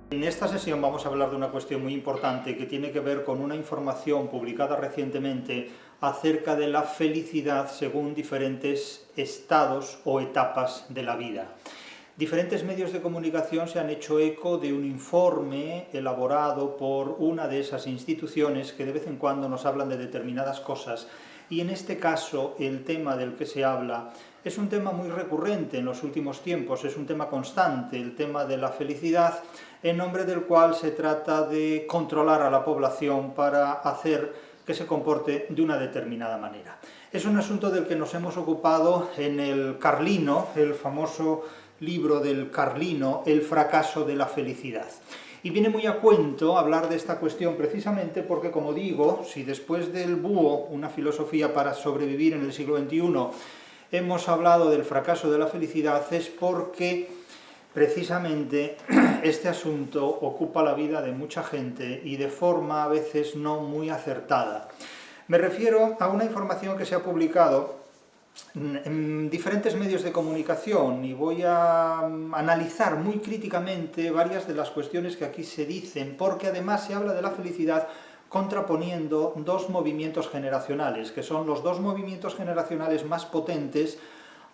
En esta sesión vamos a hablar de una cuestión muy importante que tiene que ver con una información publicada recientemente acerca de la felicidad según diferentes estados o etapas de la vida. Diferentes medios de comunicación se han hecho eco de un informe elaborado por una de esas instituciones que de vez en cuando nos hablan de determinadas cosas, y en este caso el tema del que se habla es un tema muy recurrente en los últimos tiempos, es un tema constante, el tema de la felicidad, en nombre del cual se trata de controlar a la población para hacer que se comporte de una determinada manera. Es un asunto del que nos hemos ocupado en el Carlino, el famoso libro del Carlino, El fracaso de la felicidad. Y viene muy a cuento hablar de esta cuestión precisamente porque, como digo, si después del Búho, una filosofía para sobrevivir en el siglo XXI, hemos hablado del fracaso de la felicidad, es porque precisamente este asunto ocupa la vida de mucha gente y de forma a veces no muy acertada. Me refiero a una información que se ha publicado en diferentes medios de comunicación y voy a analizar muy críticamente varias de las cuestiones que aquí se dicen, porque además se habla de la felicidad contraponiendo dos movimientos generacionales, que son los dos movimientos generacionales más potentes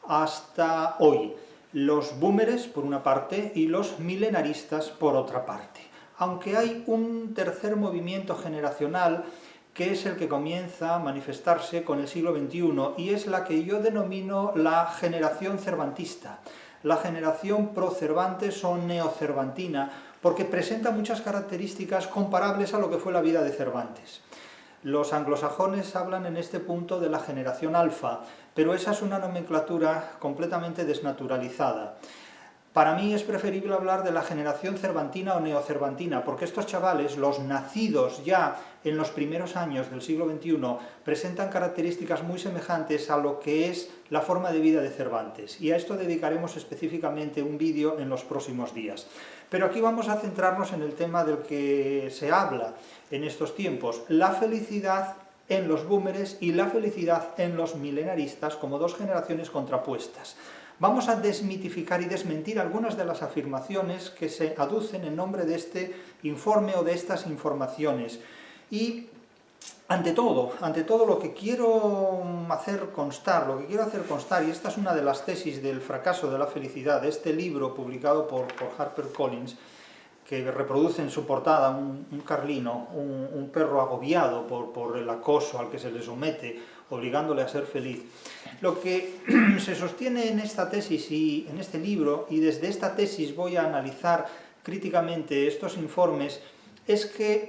hasta hoy: los boomers por una parte y los milenaristas por otra parte. Aunque hay un tercer movimiento generacional que es el que comienza a manifestarse con el siglo XXI, y es la que yo denomino la generación cervantista, la generación pro-Cervantes o neocervantina, porque presenta muchas características comparables a lo que fue la vida de Cervantes. Los anglosajones hablan en este punto de la generación alfa, pero esa es una nomenclatura completamente desnaturalizada. Para mí es preferible hablar de la generación cervantina o neocervantina, porque estos chavales, los nacidos ya en los primeros años del siglo XXI, presentan características muy semejantes a lo que es la forma de vida de Cervantes, y a esto dedicaremos específicamente un vídeo en los próximos días. Pero aquí vamos a centrarnos en el tema del que se habla en estos tiempos: la felicidad en los boomers y la felicidad en los milenaristas, como dos generaciones contrapuestas. Vamos a desmitificar y desmentir algunas de las afirmaciones que se aducen en nombre de este informe o de estas informaciones. Y ante todo lo que quiero hacer constar, y esta es una de las tesis del fracaso de la felicidad, de este libro publicado por HarperCollins, que reproduce en su portada un carlino, un perro agobiado por el acoso al que se le somete, obligándole a ser feliz. Lo que se sostiene en esta tesis y en este libro, y desde esta tesis voy a analizar críticamente estos informes, es que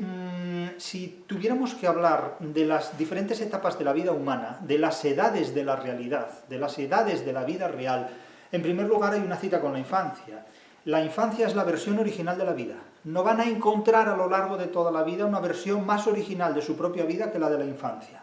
si tuviéramos que hablar de las diferentes etapas de la vida humana, de las edades de la realidad, de las edades de la vida real, en primer lugar hay una cita con la infancia. La infancia es la versión original de la vida. No van a encontrar a lo largo de toda la vida una versión más original de su propia vida que la de la infancia.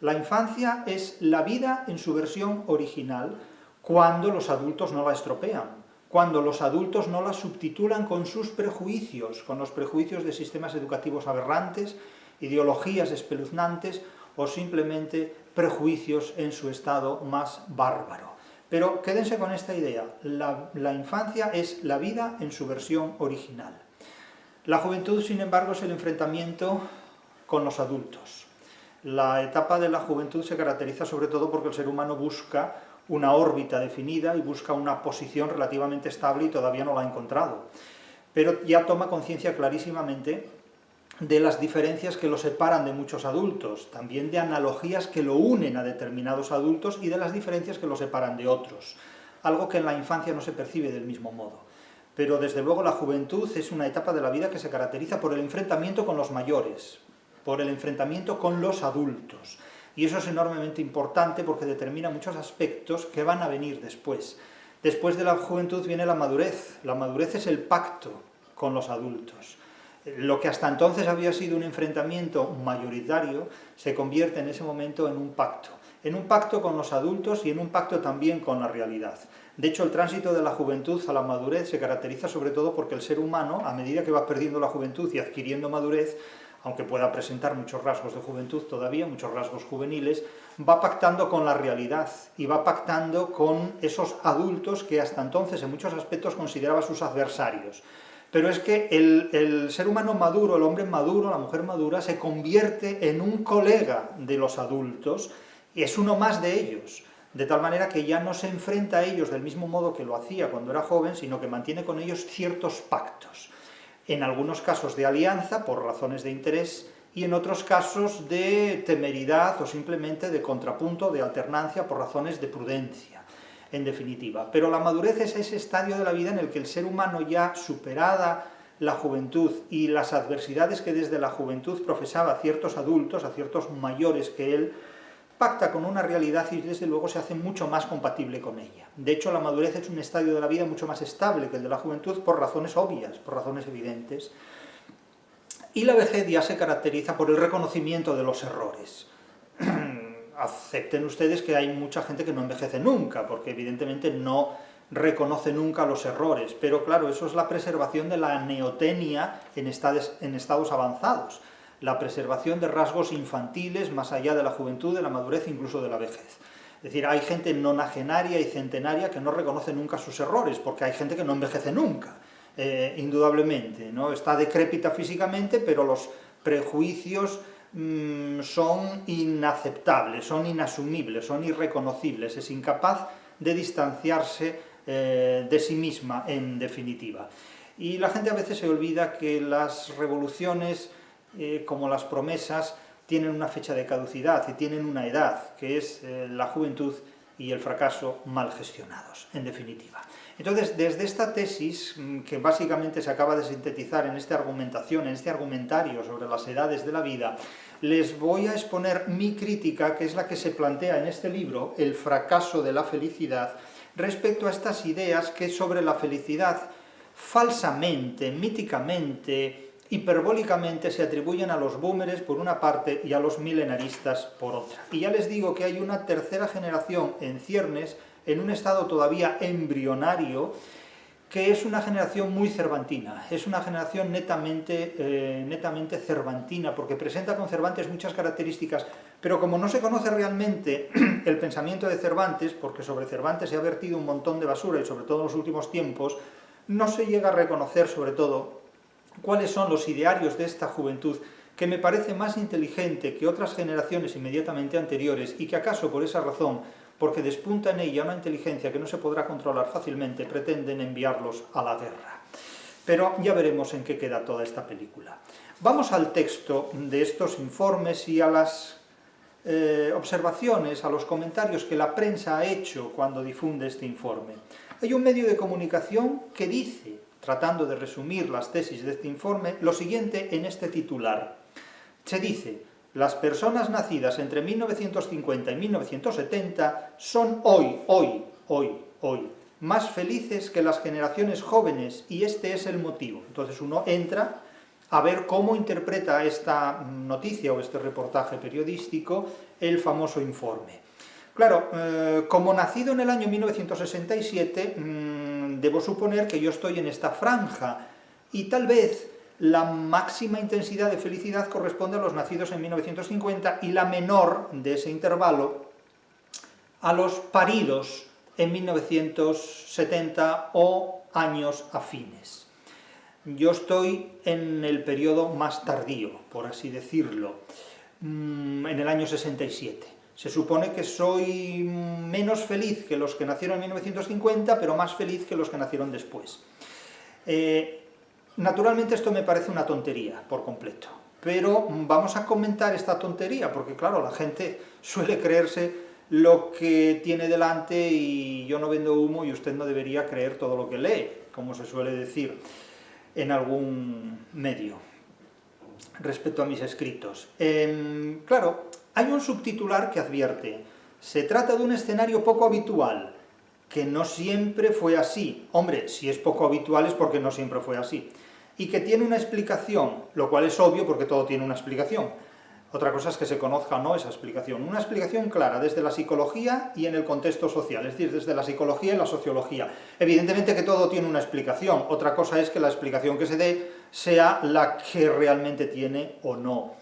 La infancia es la vida en su versión original, cuando los adultos no la estropean, cuando los adultos no la subtitulan con sus prejuicios, con los prejuicios de sistemas educativos aberrantes, ideologías espeluznantes o simplemente prejuicios en su estado más bárbaro. Pero quédense con esta idea: la infancia es la vida en su versión original. La juventud, sin embargo, es el enfrentamiento con los adultos. La etapa de la juventud se caracteriza sobre todo porque el ser humano busca una órbita definida y busca una posición relativamente estable y todavía no la ha encontrado. Pero ya toma conciencia clarísimamente de las diferencias que lo separan de muchos adultos, también de analogías que lo unen a determinados adultos y de las diferencias que lo separan de otros, algo que en la infancia no se percibe del mismo modo. Pero desde luego la juventud es una etapa de la vida que se caracteriza por el enfrentamiento con los mayores, por el enfrentamiento con los adultos, y eso es enormemente importante porque determina muchos aspectos que van a venir después. Después de la juventud viene la madurez es el pacto con los adultos. Lo que hasta entonces había sido un enfrentamiento mayoritario se convierte en ese momento en un pacto con los adultos y en un pacto también con la realidad. De hecho, el tránsito de la juventud a la madurez se caracteriza sobre todo porque el ser humano, a medida que va perdiendo la juventud y adquiriendo madurez, aunque pueda presentar muchos rasgos de juventud todavía, muchos rasgos juveniles, va pactando con la realidad y va pactando con esos adultos que hasta entonces en muchos aspectos consideraba sus adversarios. Pero es que el ser humano maduro, el hombre maduro, la mujer madura, se convierte en un colega de los adultos y es uno más de ellos, de tal manera que ya no se enfrenta a ellos del mismo modo que lo hacía cuando era joven, sino que mantiene con ellos ciertos pactos. En algunos casos de alianza, por razones de interés, y en otros casos de temeridad o simplemente de contrapunto, de alternancia, por razones de prudencia, en definitiva. Pero la madurez es ese estadio de la vida en el que el ser humano, ya superada la juventud y las adversidades que desde la juventud profesaba a ciertos adultos, a ciertos mayores que él, pacta con una realidad y desde luego se hace mucho más compatible con ella. De hecho, la madurez es un estadio de la vida mucho más estable que el de la juventud por razones obvias, por razones evidentes. Y la vejez ya se caracteriza por el reconocimiento de los errores. Acepten ustedes que hay mucha gente que no envejece nunca, porque evidentemente no reconoce nunca los errores, pero claro, eso es la preservación de la neotenia en estados avanzados, la preservación de rasgos infantiles más allá de la juventud, de la madurez, incluso de la vejez. Es decir, hay gente nonagenaria y centenaria que no reconoce nunca sus errores, porque hay gente que no envejece nunca, indudablemente, ¿no? Está decrépita físicamente, pero los prejuicios son inaceptables, son inasumibles, son irreconocibles, es incapaz de distanciarse de sí misma, en definitiva. Y la gente a veces se olvida que las revoluciones, como las promesas, tienen una fecha de caducidad y tienen una edad, que es la juventud y el fracaso mal gestionados, en definitiva. Entonces, desde esta tesis, que básicamente se acaba de sintetizar en esta argumentación, en este argumentario sobre las edades de la vida, les voy a exponer mi crítica, que es la que se plantea en este libro, El fracaso de la felicidad, respecto a estas ideas que sobre la felicidad falsamente, míticamente, hiperbólicamente se atribuyen a los boomers por una parte y a los milenaristas por otra. Y ya les digo que hay una tercera generación en ciernes, en un estado todavía embrionario, que es una generación muy cervantina, es una generación netamente cervantina, porque presenta con Cervantes muchas características, pero como no se conoce realmente el pensamiento de Cervantes, porque sobre Cervantes se ha vertido un montón de basura, y sobre todo en los últimos tiempos, no se llega a reconocer, sobre todo, cuáles son los idearios de esta juventud, que me parece más inteligente que otras generaciones inmediatamente anteriores, y que acaso por esa razón, porque despunta en ella una inteligencia que no se podrá controlar fácilmente, pretenden enviarlos a la guerra. Pero ya veremos en qué queda toda esta película. Vamos al texto de estos informes y a las observaciones, a los comentarios que la prensa ha hecho cuando difunde este informe. Hay un medio de comunicación que dice, tratando de resumir las tesis de este informe, lo siguiente en este titular. Se dice: las personas nacidas entre 1950 y 1970 son hoy, más felices que las generaciones jóvenes, y este es el motivo. Entonces uno entra a ver cómo interpreta esta noticia o este reportaje periodístico el famoso informe. Claro, como nacido en el año 1967, debo suponer que yo estoy en esta franja, y tal vez la máxima intensidad de felicidad corresponde a los nacidos en 1950 y la menor de ese intervalo a los paridos en 1970 o años afines. Yo estoy en el periodo más tardío, por así decirlo, en el año 67. Se supone que soy menos feliz que los que nacieron en 1950, pero más feliz que los que nacieron después. Naturalmente esto me parece una tontería por completo, pero vamos a comentar esta tontería, porque claro, la gente suele creerse lo que tiene delante, y yo no vendo humo y usted no debería creer todo lo que lee, como se suele decir en algún medio respecto a mis escritos. Claro, hay un subtitular que advierte: se trata de un escenario poco habitual, que no siempre fue así. Hombre, si es poco habitual es porque no siempre fue así. Y que tiene una explicación, lo cual es obvio porque todo tiene una explicación. Otra cosa es que se conozca o no esa explicación. Una explicación clara desde la psicología y en el contexto social, es decir, desde la psicología y la sociología. Evidentemente que todo tiene una explicación, otra cosa es que la explicación que se dé sea la que realmente tiene o no.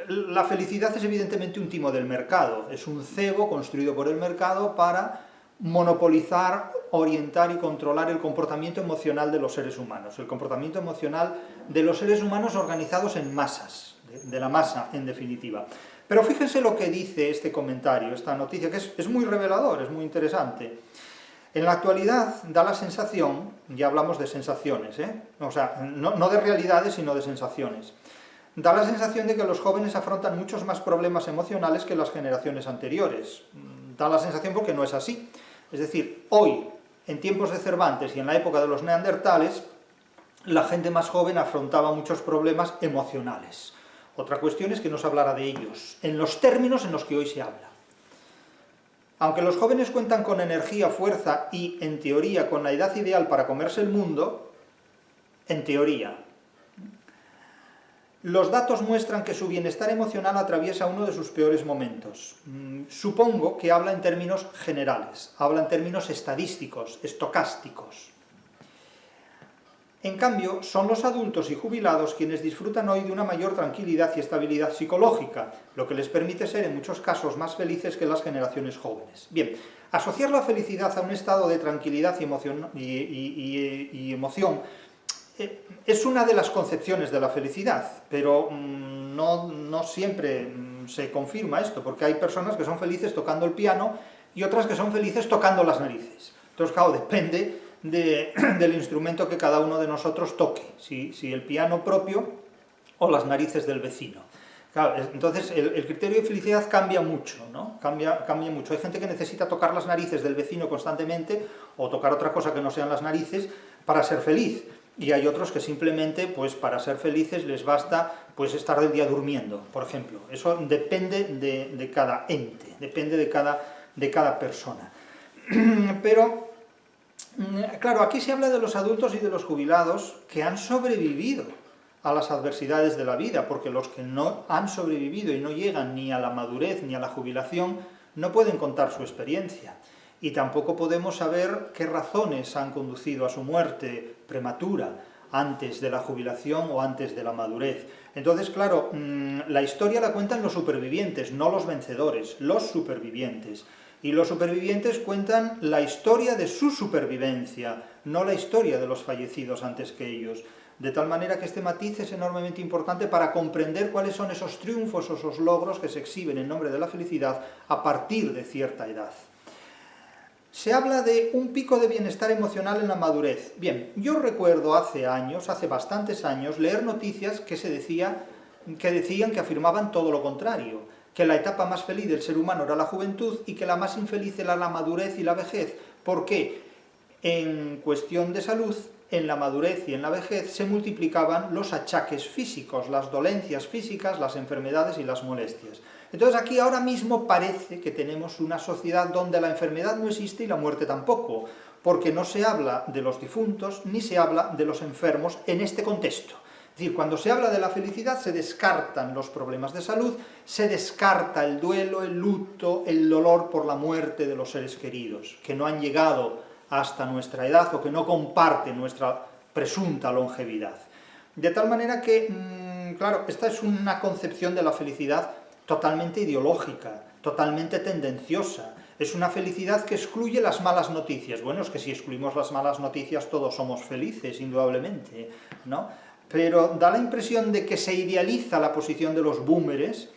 La felicidad es evidentemente un timo del mercado, es un cebo construido por el mercado para monopolizar, orientar y controlar el comportamiento emocional de los seres humanos, el comportamiento emocional de los seres humanos organizados en masas, de la masa en definitiva. Pero fíjense lo que dice este comentario, esta noticia, que es muy revelador, es muy interesante. En la actualidad da la sensación, ya hablamos de sensaciones, o sea, no de realidades, sino de sensaciones. Da la sensación de que los jóvenes afrontan muchos más problemas emocionales que las generaciones anteriores. Da la sensación porque no es así. Es decir, hoy, en tiempos de Cervantes y en la época de los neandertales, la gente más joven afrontaba muchos problemas emocionales. Otra cuestión es que no se hablara de ellos, en los términos en los que hoy se habla. Aunque los jóvenes cuentan con energía, fuerza y, en teoría, con la edad ideal para comerse el mundo, en teoría, los datos muestran que su bienestar emocional atraviesa uno de sus peores momentos. Supongo que habla en términos generales, habla en términos estadísticos, estocásticos. En cambio, son los adultos y jubilados quienes disfrutan hoy de una mayor tranquilidad y estabilidad psicológica, lo que les permite ser en muchos casos más felices que las generaciones jóvenes. Bien, asociar la felicidad a un estado de tranquilidad y emoción es una de las concepciones de la felicidad, pero no siempre se confirma esto, porque hay personas que son felices tocando el piano y otras que son felices tocando las narices. Entonces, claro, depende del instrumento que cada uno de nosotros toque, si el piano propio o las narices del vecino. Claro, entonces el criterio de felicidad cambia mucho, ¿no? Cambia mucho. Hay gente que necesita tocar las narices del vecino constantemente o tocar otra cosa que no sean las narices para ser feliz. Y hay otros que simplemente, pues para ser felices les basta pues estar del día durmiendo, por ejemplo. Eso depende de cada ente, depende de cada persona. Pero claro, aquí se habla de los adultos y de los jubilados que han sobrevivido a las adversidades de la vida, porque los que no han sobrevivido y no llegan ni a la madurez ni a la jubilación no pueden contar su experiencia. Y tampoco podemos saber qué razones han conducido a su muerte prematura antes de la jubilación o antes de la madurez. Entonces, claro, la historia la cuentan los supervivientes, no los vencedores, los supervivientes. Y los supervivientes cuentan la historia de su supervivencia, no la historia de los fallecidos antes que ellos. De tal manera que este matiz es enormemente importante para comprender cuáles son esos triunfos o esos logros que se exhiben en nombre de la felicidad a partir de cierta edad. Se habla de un pico de bienestar emocional en la madurez. Bien, yo recuerdo hace bastantes años, leer noticias que decían que afirmaban todo lo contrario, que la etapa más feliz del ser humano era la juventud y que la más infeliz era la madurez y la vejez. ¿Por qué? En cuestión de salud, en la madurez y en la vejez se multiplicaban los achaques físicos, las dolencias físicas, las enfermedades y las molestias. Entonces aquí ahora mismo parece que tenemos una sociedad donde la enfermedad no existe y la muerte tampoco, porque no se habla de los difuntos ni se habla de los enfermos en este contexto. Es decir, cuando se habla de la felicidad se descartan los problemas de salud, se descarta el duelo, el luto, el dolor por la muerte de los seres queridos, que no han llegado hasta nuestra edad o que no comparten nuestra presunta longevidad. De tal manera que, claro, esta es una concepción de la felicidad totalmente ideológica, totalmente tendenciosa. Es una felicidad que excluye las malas noticias. Bueno, es que si excluimos las malas noticias todos somos felices, indudablemente, ¿no? Pero da la impresión de que se idealiza la posición de los búmeres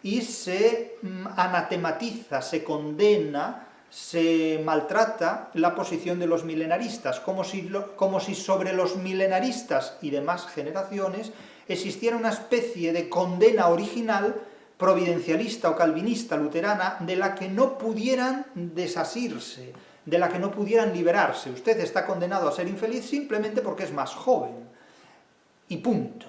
y se anatematiza, se condena, se maltrata la posición de los milenaristas, como si sobre los milenaristas y demás generaciones existiera una especie de condena original providencialista o calvinista luterana de la que no pudieran desasirse, de la que no pudieran liberarse. Usted está condenado a ser infeliz simplemente porque es más joven, y punto.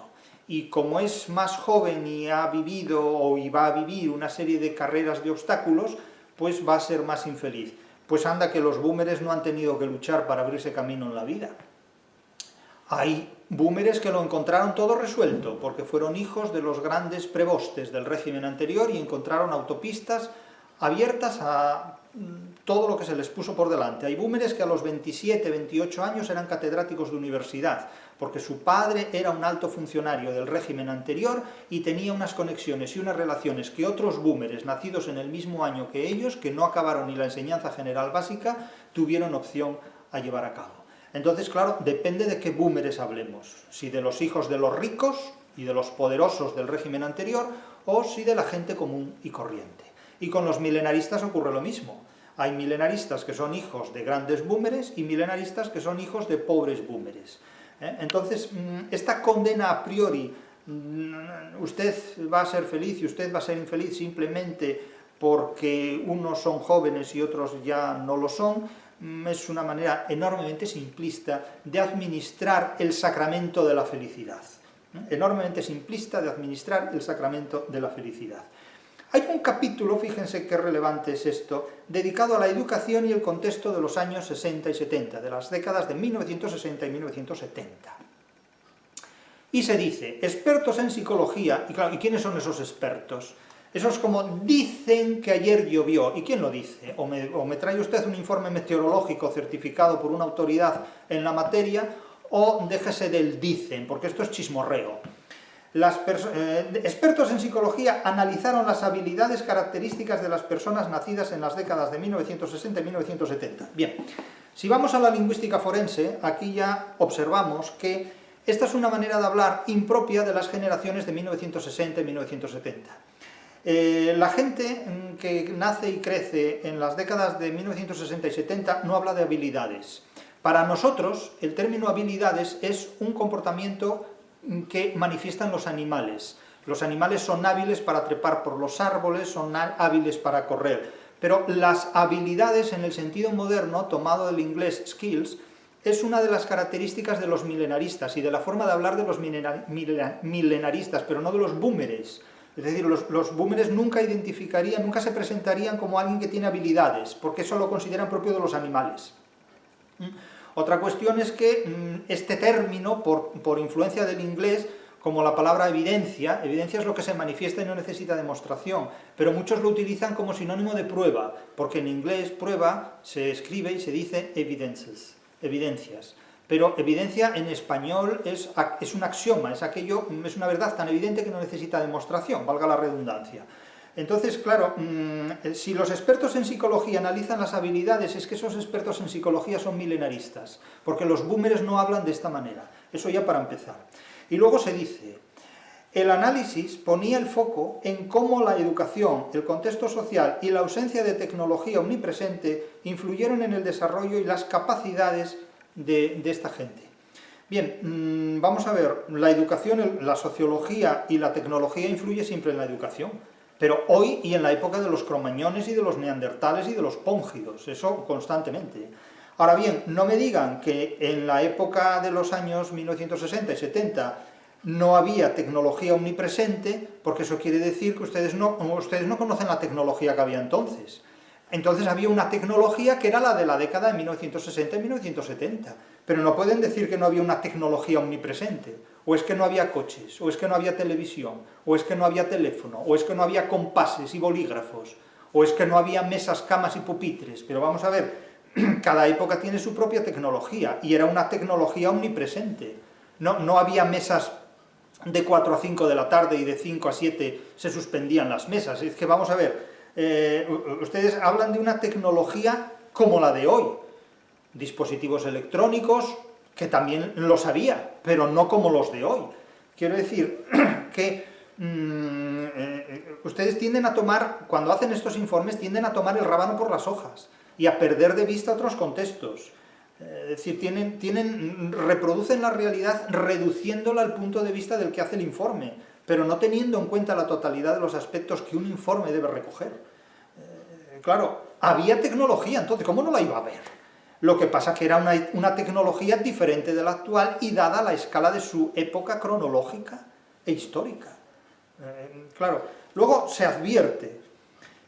Y como es más joven y ha vivido y va a vivir una serie de carreras de obstáculos, pues va a ser más infeliz. Pues anda que los búmeres no han tenido que luchar para abrirse camino en la vida. Hay búmeres que lo encontraron todo resuelto, porque fueron hijos de los grandes prevostes del régimen anterior y encontraron autopistas abiertas a todo lo que se les puso por delante. Hay boomeres que a los 27, 28 años eran catedráticos de universidad, porque su padre era un alto funcionario del régimen anterior y tenía unas conexiones y unas relaciones que otros boomers nacidos en el mismo año que ellos, que no acabaron ni la enseñanza general básica, tuvieron opción a llevar a cabo. Entonces, claro, depende de qué boomers hablemos, si de los hijos de los ricos y de los poderosos del régimen anterior, o si de la gente común y corriente. Y con los milenaristas ocurre lo mismo. Hay milenaristas que son hijos de grandes boomers y milenaristas que son hijos de pobres boomers. Entonces, esta condena a priori, usted va a ser feliz y usted va a ser infeliz simplemente porque unos son jóvenes y otros ya no lo son, es una manera enormemente simplista de administrar el sacramento de la felicidad. Enormemente simplista de administrar el sacramento de la felicidad. Hay un capítulo, fíjense qué relevante es esto, dedicado a la educación y el contexto de los años 60 y 70, de las décadas de 1960 y 1970. Y se dice, expertos en psicología, y claro, ¿y quiénes son esos expertos? Esos como dicen que ayer llovió, ¿y quién lo dice? O me trae usted un informe meteorológico certificado por una autoridad en la materia, o déjese del dicen, porque esto es chismorreo. Expertos en psicología analizaron las habilidades características de las personas nacidas en las décadas de 1960 y 1970. Bien, si vamos a la lingüística forense, aquí ya observamos que esta es una manera de hablar impropia de las generaciones de 1960 y 1970. La gente que nace y crece en las décadas de 1960 y 70 no habla de habilidades. Para nosotros, el término habilidades es un comportamiento que manifiestan los animales. Los animales son hábiles para trepar por los árboles, son hábiles para correr. Pero las habilidades, en el sentido moderno, tomado del inglés skills, es una de las características de los milenaristas y de la forma de hablar de los milenaristas, pero no de los boomers. Es decir, los boomers nunca identificarían, nunca se presentarían como alguien que tiene habilidades, porque eso lo consideran propio de los animales. Otra cuestión es que este término, por influencia del inglés, como la palabra evidencia es lo que se manifiesta y no necesita demostración, pero muchos lo utilizan como sinónimo de prueba, porque en inglés prueba se escribe y se dice evidences, evidencias. Pero evidencia en español es un axioma, es una verdad tan evidente que no necesita demostración, valga la redundancia. Entonces, claro, si los expertos en psicología analizan las habilidades, es que esos expertos en psicología son milenaristas, porque los boomers no hablan de esta manera. Eso ya para empezar. Y luego se dice, el análisis ponía el foco en cómo la educación, el contexto social y la ausencia de tecnología omnipresente influyeron en el desarrollo y las capacidades de esta gente. Bien, vamos a ver, la educación, la sociología y la tecnología influyen siempre en la educación. Pero hoy y en la época de los cromañones y de los neandertales y de los póngidos, eso constantemente. Ahora bien, no me digan que en la época de los años 1960 y 70 no había tecnología omnipresente, porque eso quiere decir que ustedes no conocen la tecnología que había entonces. Entonces había una tecnología que era la de la década de 1960 y 1970, pero no pueden decir que no había una tecnología omnipresente, o es que no había coches, o es que no había televisión, o es que no había teléfono, o es que no había compases y bolígrafos, o es que no había mesas, camas y pupitres. Pero vamos a ver, cada época tiene su propia tecnología, y era una tecnología omnipresente. No había mesas de 4 a 5 de la tarde y de 5 a 7 se suspendían las mesas. Es que vamos a ver, ustedes hablan de una tecnología como la de hoy, dispositivos electrónicos, que también los había, pero no como los de hoy. Quiero decir que ustedes tienden a tomar, cuando hacen estos informes, tienden a tomar el rábano por las hojas y a perder de vista otros contextos. Es decir, reproducen la realidad reduciéndola al punto de vista del que hace el informe, pero no teniendo en cuenta la totalidad de los aspectos que un informe debe recoger. Claro, había tecnología, entonces, ¿cómo no la iba a haber? Lo que pasa es que era una tecnología diferente de la actual y dada la escala de su época cronológica e histórica. Claro, luego se advierte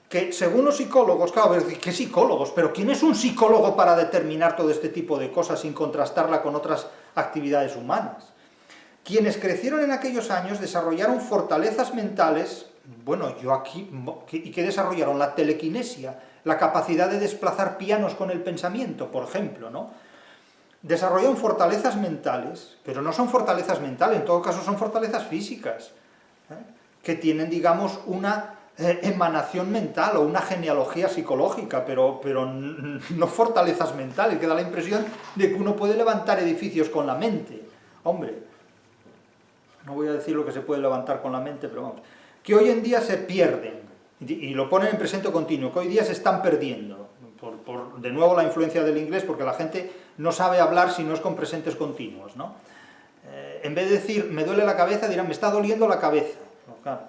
que según los psicólogos, claro, ¿qué psicólogos? Pero ¿quién es un psicólogo para determinar todo este tipo de cosas sin contrastarla con otras actividades humanas? Quienes crecieron en aquellos años desarrollaron fortalezas mentales, bueno, ¿y qué desarrollaron? La telequinesia, la capacidad de desplazar pianos con el pensamiento, por ejemplo, ¿no? Desarrollan fortalezas mentales, pero no son fortalezas mentales, en todo caso son fortalezas físicas, que tienen, digamos, una emanación mental o una genealogía psicológica, pero no fortalezas mentales, que da la impresión de que uno puede levantar edificios con la mente. Hombre, no voy a decir lo que se puede levantar con la mente, pero vamos, que hoy en día se pierden, y lo ponen en presente continuo, que hoy día se están perdiendo, por de nuevo la influencia del inglés, porque la gente no sabe hablar si no es con presentes continuos, ¿no? En vez de decir, me duele la cabeza, dirán, me está doliendo la cabeza. No, claro.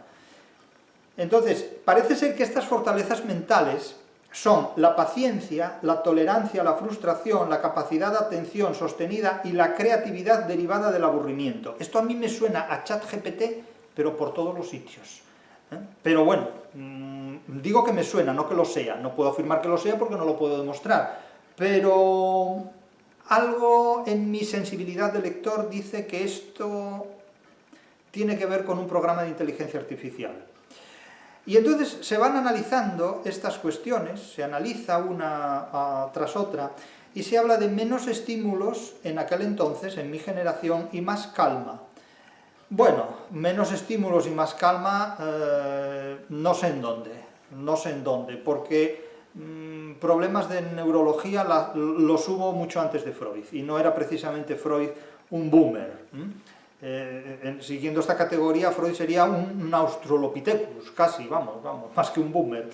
Entonces, parece ser que estas fortalezas mentales son la paciencia, la tolerancia a la frustración, la capacidad de atención sostenida y la creatividad derivada del aburrimiento. Esto a mí me suena a ChatGPT, pero por todos los sitios. Pero bueno, digo que me suena, no que lo sea. No puedo afirmar que lo sea porque no lo puedo demostrar. Pero algo en mi sensibilidad de lector dice que esto tiene que ver con un programa de inteligencia artificial. Y entonces se van analizando estas cuestiones, se analiza una tras otra, y se habla de menos estímulos en aquel entonces, en mi generación, y más calma. Bueno, menos estímulos y más calma, no sé en dónde, porque problemas de neurología los hubo mucho antes de Freud, y no era precisamente Freud un boomer. Siguiendo esta categoría, Freud sería un Australopithecus, casi, vamos, más que un boomer.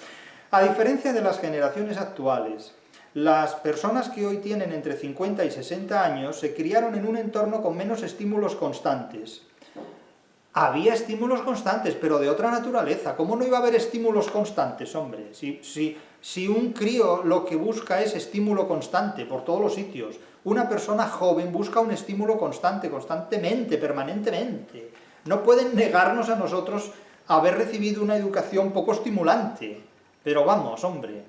A diferencia de las generaciones actuales, las personas que hoy tienen entre 50 y 60 años se criaron en un entorno con menos estímulos constantes. Había estímulos constantes, pero de otra naturaleza. ¿Cómo no iba a haber estímulos constantes, hombre? Si un crío lo que busca es estímulo constante por todos los sitios, una persona joven busca un estímulo constante, constantemente, permanentemente. No pueden negarnos a nosotros haber recibido una educación poco estimulante. Pero vamos, hombre,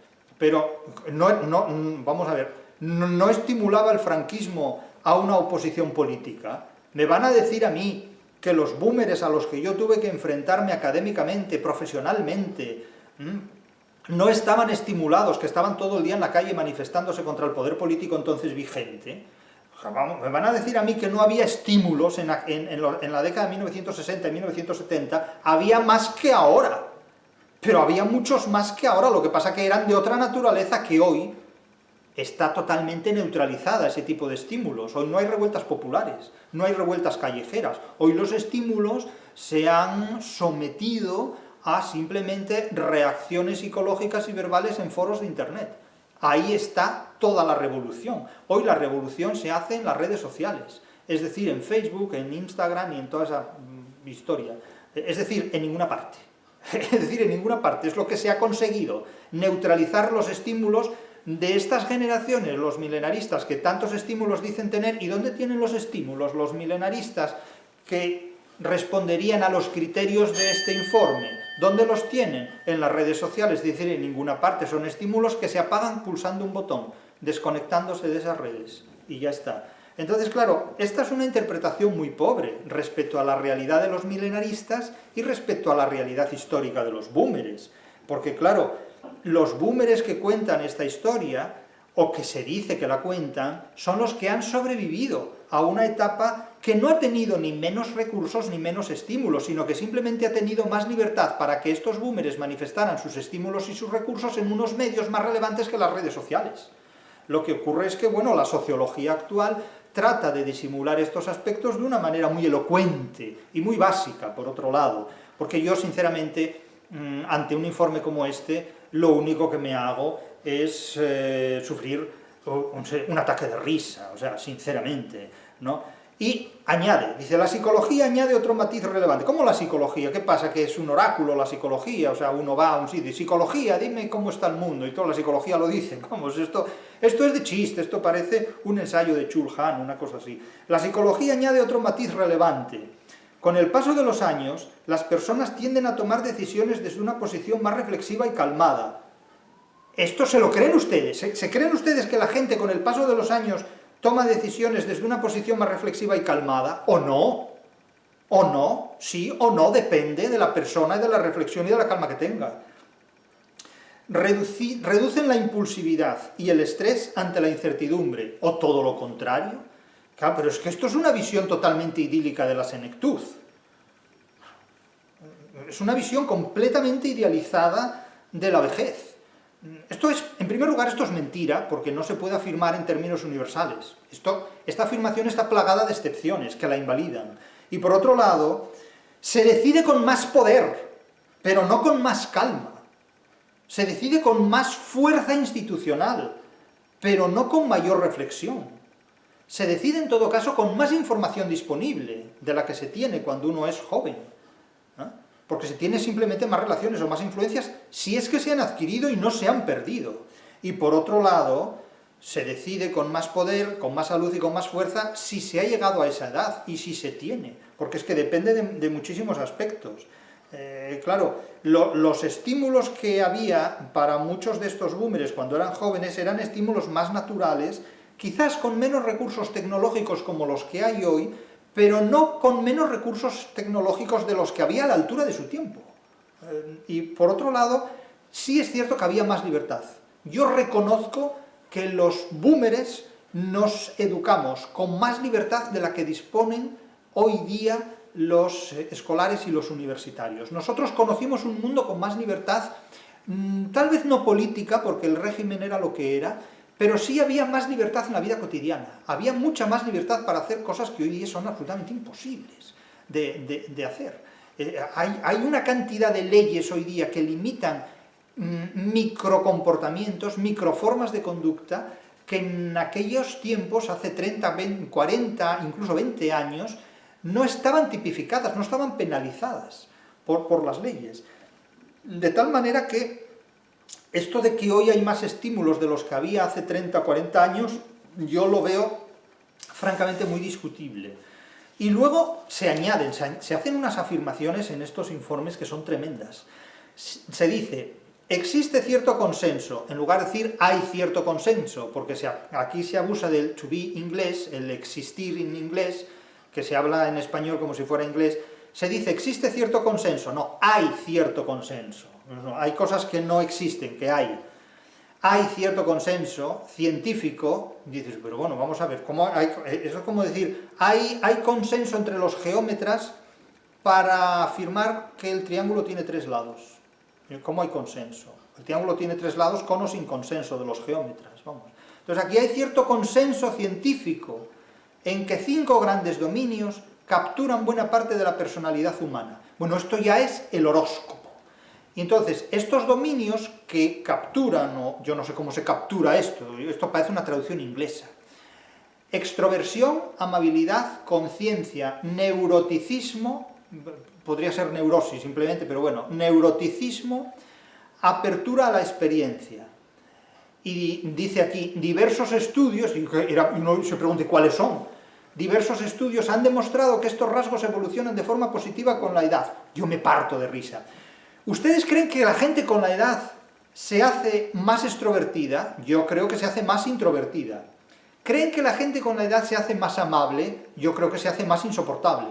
vamos a ver, no estimulaba el franquismo a una oposición política. Me van a decir a mí que los boomers a los que yo tuve que enfrentarme académicamente, profesionalmente, no estaban estimulados, que estaban todo el día en la calle manifestándose contra el poder político entonces vigente. Me van a decir a mí que no había estímulos en la década de 1960 y 1970, había más que ahora, pero había muchos más que ahora, lo que pasa que eran de otra naturaleza que hoy está totalmente neutralizada ese tipo de estímulos. Hoy no hay revueltas populares, no hay revueltas callejeras. Hoy los estímulos se han sometido a simplemente reacciones psicológicas y verbales en foros de internet. Ahí está toda la revolución. Hoy la revolución se hace en las redes sociales, es decir, en Facebook, en Instagram y en toda esa historia. Es decir, en ninguna parte. Es decir, en ninguna parte. Es lo que se ha conseguido, neutralizar los estímulos de estas generaciones, los milenaristas, que tantos estímulos dicen tener. ¿Y dónde tienen los estímulos los milenaristas que responderían a los criterios de este informe? ¿Dónde los tienen? En las redes sociales, es decir, en ninguna parte. Son estímulos que se apagan pulsando un botón, desconectándose de esas redes, y ya está. Entonces, claro, esta es una interpretación muy pobre respecto a la realidad de los milenaristas y respecto a la realidad histórica de los boomers, porque claro, los boomers que cuentan esta historia, o que se dice que la cuentan, son los que han sobrevivido a una etapa que no ha tenido ni menos recursos ni menos estímulos, sino que simplemente ha tenido más libertad para que estos boomers manifestaran sus estímulos y sus recursos en unos medios más relevantes que las redes sociales. Lo que ocurre es que, bueno, la sociología actual trata de disimular estos aspectos de una manera muy elocuente y muy básica, por otro lado, porque yo, sinceramente, ante un informe como este, lo único que me hago es sufrir un ataque de risa, o sea, sinceramente, ¿no? Y añade, dice, la psicología añade otro matiz relevante. ¿Cómo la psicología? ¿Qué pasa? ¿Que es un oráculo la psicología? O sea, uno va a un sitio y psicología, dime cómo está el mundo, y toda la psicología lo dice. Vamos, esto es de chiste, esto parece un ensayo de Chul Han, una cosa así. La psicología añade otro matiz relevante. Con el paso de los años, las personas tienden a tomar decisiones desde una posición más reflexiva y calmada. ¿Esto se lo creen ustedes? ¿Se creen ustedes que la gente con el paso de los años toma decisiones desde una posición más reflexiva y calmada? ¿O no? ¿O no? Sí o no, depende de la persona y de la reflexión y de la calma que tenga. reducen la impulsividad y el estrés ante la incertidumbre, o todo lo contrario. Claro, pero es que esto es una visión totalmente idílica de la senectud. Es una visión completamente idealizada de la vejez. En primer lugar, esto es mentira, porque no se puede afirmar en términos universales. Esta afirmación está plagada de excepciones que la invalidan. Y por otro lado, se decide con más poder, pero no con más calma. Se decide con más fuerza institucional, pero no con mayor reflexión. Se decide en todo caso con más información disponible de la que se tiene cuando uno es joven, ¿no? Porque se tiene simplemente más relaciones o más influencias si es que se han adquirido y no se han perdido. Y por otro lado, se decide con más poder, con más salud y con más fuerza si se ha llegado a esa edad y si se tiene, porque es que depende de muchísimos aspectos. Claro, los estímulos que había para muchos de estos boomers cuando eran jóvenes eran estímulos más naturales, quizás con menos recursos tecnológicos como los que hay hoy, pero no con menos recursos tecnológicos de los que había a la altura de su tiempo. Y por otro lado, sí es cierto que había más libertad. Yo reconozco que los boomers nos educamos con más libertad de la que disponen hoy día los escolares y los universitarios. Nosotros conocimos un mundo con más libertad, tal vez no política, porque el régimen era lo que era, pero sí había más libertad en la vida cotidiana. Había mucha más libertad para hacer cosas que hoy día son absolutamente imposibles de hacer. Hay una cantidad de leyes hoy día que limitan microcomportamientos, microformas de conducta, que en aquellos tiempos, hace 30, 20, 40, incluso 20 años, no estaban tipificadas, no estaban penalizadas por las leyes. De tal manera que esto de que hoy hay más estímulos de los que había hace 30 o 40 años, yo lo veo francamente muy discutible. Y luego se añaden, se hacen unas afirmaciones en estos informes que son tremendas. Se dice, existe cierto consenso, en lugar de decir hay cierto consenso, porque aquí se abusa del to be inglés, el existir en inglés, que se habla en español como si fuera inglés. Se dice, existe cierto consenso, no, hay cierto consenso. No, hay cosas que no existen, que hay. Hay cierto consenso científico, dices, pero bueno, vamos a ver, eso es como decir, hay consenso entre los geómetras para afirmar que el triángulo tiene 3 lados. ¿Cómo hay consenso? El triángulo tiene 3 lados con o sin consenso de los geómetras, vamos. Entonces aquí hay cierto consenso científico en que 5 grandes dominios capturan buena parte de la personalidad humana. Bueno, esto ya es el horóscopo. Y entonces, estos dominios que capturan, o yo no sé cómo se captura esto parece una traducción inglesa. Extroversión, amabilidad, conciencia, neuroticismo, podría ser neurosis simplemente, pero bueno, neuroticismo, apertura a la experiencia. Y dice aquí, diversos estudios, y uno se pregunta cuáles son, diversos estudios han demostrado que estos rasgos evolucionan de forma positiva con la edad. Yo me parto de risa. ¿Ustedes creen que la gente con la edad se hace más extrovertida? Yo creo que se hace más introvertida. ¿Creen que la gente con la edad se hace más amable? Yo creo que se hace más insoportable.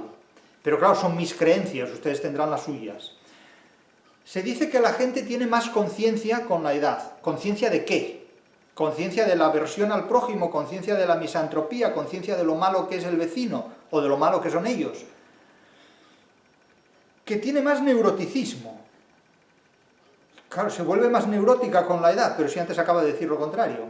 Pero claro, son mis creencias, ustedes tendrán las suyas. Se dice que la gente tiene más conciencia con la edad. ¿Conciencia de qué? Conciencia de la aversión al prójimo, conciencia de la misantropía, conciencia de lo malo que es el vecino, o de lo malo que son ellos. Que tiene más neuroticismo. Claro, se vuelve más neurótica con la edad, pero si antes acaba de decir lo contrario.